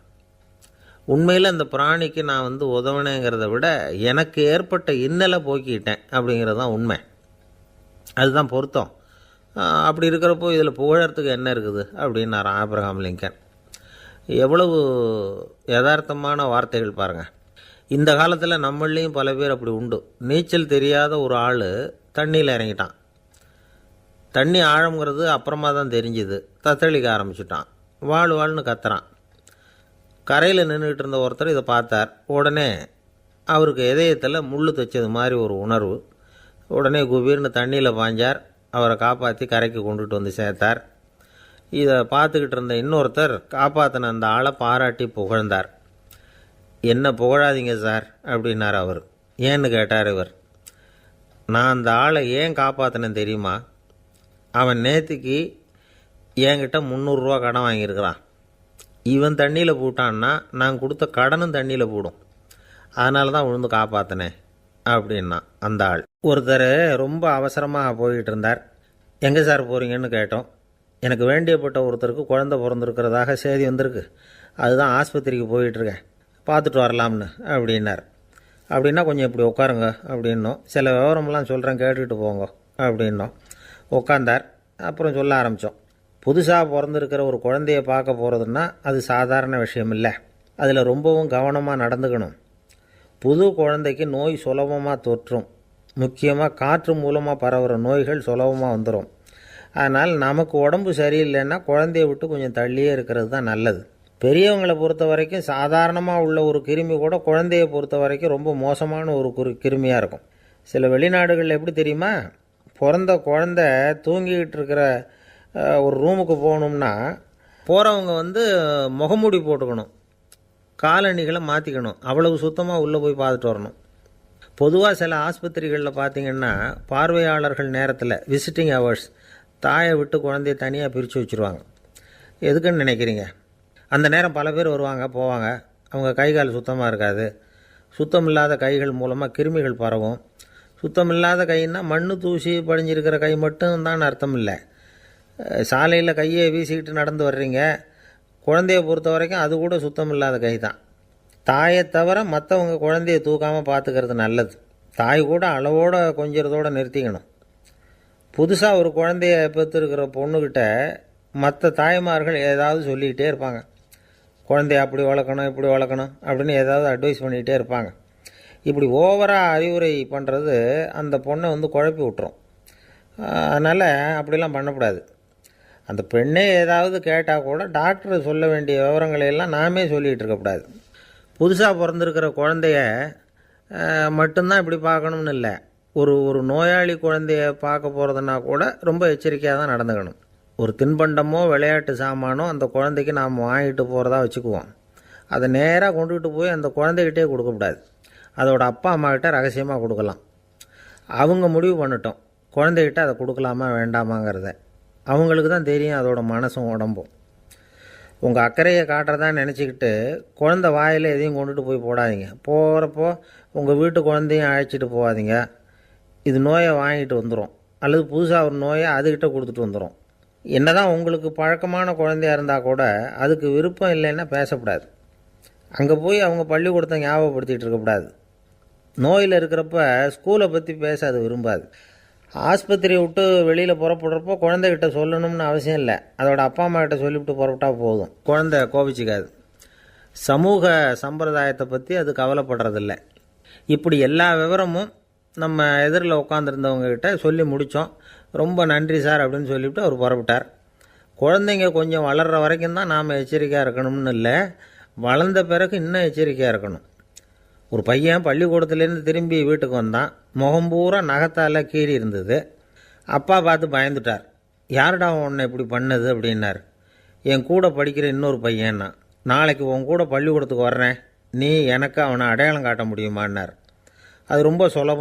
உண்மையில் அந்த பிராணிக்கு நான் உதவினேங்கிறத விட எனக்கு ஏற்பட்ட இன்னலை போக்கிட்டேன் அப்படிங்கிறது தான் உண்மை. அதுதான் பொருத்தம். அப்படி இருக்கிறப்போ இதில் புகழறதுக்கு என்ன இருக்குது அப்படின்னார் ஆப்ரஹாம் லிங்கன். எவ்வளவு யதார்த்தமான வார்த்தைகள் பாருங்கள். இந்த காலத்தில் நம்மளையும் பல பேர் அப்படி உண்டு. நீச்சல் தெரியாத ஒரு ஆள் தண்ணியில் இறங்கிட்டான். தண்ணி ஆழங்கிறது அப்புறமா தான் தெரிஞ்சுது. தத்தளிக்க ஆரம்பிச்சுட்டான். வாழ்னு கத்துறான். கரையில் நின்றுக்கிட்டு இருந்த ஒருத்தர் இதை பார்த்தார். உடனே அவருக்கு இதயத்தில் முள் தைச்சது மாதிரி ஒரு உணர்வு. உடனே குபீர்னு தண்ணியில் பாய்ஞ்சார். அவரை காப்பாற்றி கரைக்கு கொண்டுட்டு வந்து சேர்த்தார். இதை பார்த்துக்கிட்டு இருந்த இன்னொருத்தர் காப்பாற்றின அந்த ஆளை பாராட்டி புகழ்ந்தார். என்ன புகழாதீங்க சார் அப்படின்னார் அவர். ஏன்னு கேட்டார் இவர். நான் அந்த ஆளை ஏன் காப்பாற்றினேன் தெரியுமா? அவன் நேற்றுக்கு என்கிட்ட 300 ரூபா கடன் வாங்கியிருக்கிறான். இவன் தண்ணியில் போட்டான்னா நான் கொடுத்த கடனும் தண்ணியில் போடும். அதனால தான் விழுந்து காப்பாற்றினேன் அப்படின்னா அந்த ஆள். ஒருத்தர் ரொம்ப அவசரமாக போய்கிட்டு இருந்தார். எங்கே சார் போகிறீங்கன்னு கேட்டோம். எனக்கு வேண்டியப்பட்ட ஒருத்தருக்கு குழந்தை பிறந்திருக்கிறதாக செய்தி வந்திருக்கு, அதுதான் ஆஸ்பத்திரிக்கு போயிட்டுருக்கேன், பார்த்துட்டு வரலாம்னு அப்படின்னார். அப்படின்னா கொஞ்சம் இப்படி உட்காருங்க அப்படின்னோம். சில விவரமெல்லாம் சொல்கிறேன், கேட்டுக்கிட்டு போங்க அப்படின்னோம். உட்காந்தார். அப்புறம் சொல்ல ஆரம்பித்தோம். புதுசாக பிறந்திருக்கிற ஒரு குழந்தைய பார்க்க போகிறதுன்னா அது சாதாரண விஷயம் இல்லை. அதில் ரொம்பவும் கவனமாக நடந்துக்கணும். புது குழந்தைக்கு நோய் சுலபமாக தொற்றும். முக்கியமாக காற்று மூலமாக பரவுகிற நோய்கள் சுலபமாக வந்துடும். அதனால் நமக்கு உடம்பு சரியில்லைன்னா குழந்தைய விட்டு கொஞ்சம் தள்ளியே இருக்கிறது தான் நல்லது. பெரியவங்களை பொறுத்த வரைக்கும் சாதாரணமாக உள்ள ஒரு கிருமி கூட குழந்தையை பொறுத்த வரைக்கும் ரொம்ப மோசமான ஒரு கிருமியாக இருக்கும். சில வெளிநாடுகளில் எப்படி தெரியுமா? பிறந்த குழந்தை தூங்கிக்கிட்டு இருக்கிற ஒரு ரூமுக்கு போகணும்னா போகிறவங்க முகமூடி போட்டுக்கணும், காலணிகளை மாற்றிக்கணும், அவ்வளவு சுத்தமாக உள்ளே போய் பார்த்துட்டு வரணும். பொதுவாக சில ஆஸ்பத்திரிகளில் பார்த்திங்கன்னா பார்வையாளர்கள் நேரத்தில் விசிட்டிங் ஹவர்ஸ் தாயை விட்டு குழந்தைய தனியாக பிரித்து வச்சுருவாங்க. எதுக்குன்னு நினைக்கிறீங்க? அந்த நேரம் பல பேர் வருவாங்க போவாங்க. அவங்க கை கால் சுத்தமாக இருக்காது. சுத்தம் இல்லாத கைகள் மூலமாக கிருமிகள் பரவும். சுத்தமில்லாத கைன்னா மண்ணு தூசி படிஞ்சிருக்கிற கை மட்டும் தான் அர்த்தம் இல்லை. சாலையில் கையை வீசிக்கிட்டு நடந்து வர்றீங்க, குழந்தைய பொறுத்த வரைக்கும் அது கூட சுத்தமில்லாத கை தான். தாயை தவிர மற்றவங்க குழந்தைய தூக்காமல் பார்த்துக்கிறது நல்லது. தாய் கூட அளவோடு கொஞ்சிறதோடு நிறுத்திக்கணும். புதுசாக ஒரு குழந்தைய பெற்றுருக்கிற பொண்ணுக்கிட்ட மற்ற தாய்மார்கள் ஏதாவது சொல்லிக்கிட்டே இருப்பாங்க. குழந்தைய அப்படி வளர்க்கணும், இப்படி வளர்க்கணும் அப்படின்னு ஏதாவது அட்வைஸ் பண்ணிக்கிட்டே இருப்பாங்க. இப்படி ஓவராக அறிவுரை பண்ணுறது அந்த பொண்ணை குழப்பி விட்டுரும். அதனால் அப்படிலாம் பண்ணக்கூடாது. அந்த பெண்ணே ஏதாவது கேட்டால் கூட டாக்டர் சொல்ல வேண்டிய விவரங்களையெல்லாம் நாமே சொல்லிகிட்டு இருக்கக்கூடாது. புதுசாக பிறந்திருக்கிற குழந்தைய மட்டும்தான் இப்படி பார்க்கணும்னு இல்லை. ஒரு நோயாளி குழந்தைய பார்க்க போகிறதுனா கூட ரொம்ப எச்சரிக்கையாக தான் நடந்துக்கணும். ஒரு தின்பண்டமோ விளையாட்டு சாமானோ அந்த குழந்தைக்கு நாம் வாங்கிட்டு போகிறதா வச்சுக்குவோம். அதை நேராக கொண்டுகிட்டு போய் அந்த குழந்தைகிட்டே கொடுக்கக்கூடாது. அதோட அப்பா அம்மாக்கிட்ட ரகசியமாக கொடுக்கலாம். அவங்க முடிவு பண்ணட்டும் குழந்தைகிட்ட அதை கொடுக்கலாமா வேண்டாமாங்கிறத. அவங்களுக்கு தான் தெரியும் அதோட மனசும் உடம்பும். உங்கள் அக்கறையை காட்டுறதா நினச்சிக்கிட்டு குழந்தை வாயில் எதையும் கொண்டுட்டு போய் போடாதீங்க. போகிறப்போ உங்கள் வீட்டு குழந்தையும் அழைச்சிட்டு போகாதீங்க. இது நோயை வாங்கிட்டு வந்துடும், அல்லது புதுசாக ஒரு நோயை அதுக்கிட்ட கொடுத்துட்டு வந்துடும். என்னதான் உங்களுக்கு பழக்கமான குழந்தையாக இருந்தால் கூட அதுக்கு விருப்பம் இல்லைன்னா பேசக்கூடாது. அங்கே போய் அவங்க பள்ளிக்கூடத்தை ஞாபகப்படுத்திகிட்டு இருக்கக்கூடாது. நோயில் இருக்கிறப்ப ஸ்கூலை பற்றி பேச அது விரும்பாது. ஆஸ்பத்திரியை விட்டு வெளியில் புறப்படுறப்போ குழந்தைகிட்ட சொல்லணும்னு அவசியம் இல்லை. அதோட அப்பா அம்மா கிட்ட சொல்லிவிட்டு புறப்பட்டா போதும். குழந்தை கோபிச்சிக்காது. சமூக சம்பிரதாயத்தை பற்றி அது கவலைப்படுறதில்லை. இப்படி எல்லா விவரமும் நம்ம எதிரில் உட்காந்துருந்தவங்ககிட்ட சொல்லி முடித்தோம். ரொம்ப நன்றி சார் அப்படின்னு சொல்லிவிட்டு அவர் புறப்பட்டார். குழந்தைங்க கொஞ்சம் வளர்கிற வரைக்கும் தான் நாம் எச்சரிக்கையாக இருக்கணும்னு இல்லை, வளர்ந்த பிறகு இன்னும் எச்சரிக்கையாக இருக்கணும். ஒரு பையன் பள்ளிக்கூடத்துலேருந்து திரும்பி வீட்டுக்கு வந்தான். முகம் பூரா நகத்தால் கீறி இருந்தது. அப்பா பார்த்து பயந்துட்டார். யாருடா உன்னை இப்படி பண்ணது அப்படின்னார். என் கூட படிக்கிற இன்னொரு பையன்னா. நாளைக்கு உன் கூட பள்ளிக்கூடத்துக்கு வர்றேன், நீ எனக்கு அவனை அடையாளம் காட்ட முடியுமான்னார். அது ரொம்ப சுலபம்.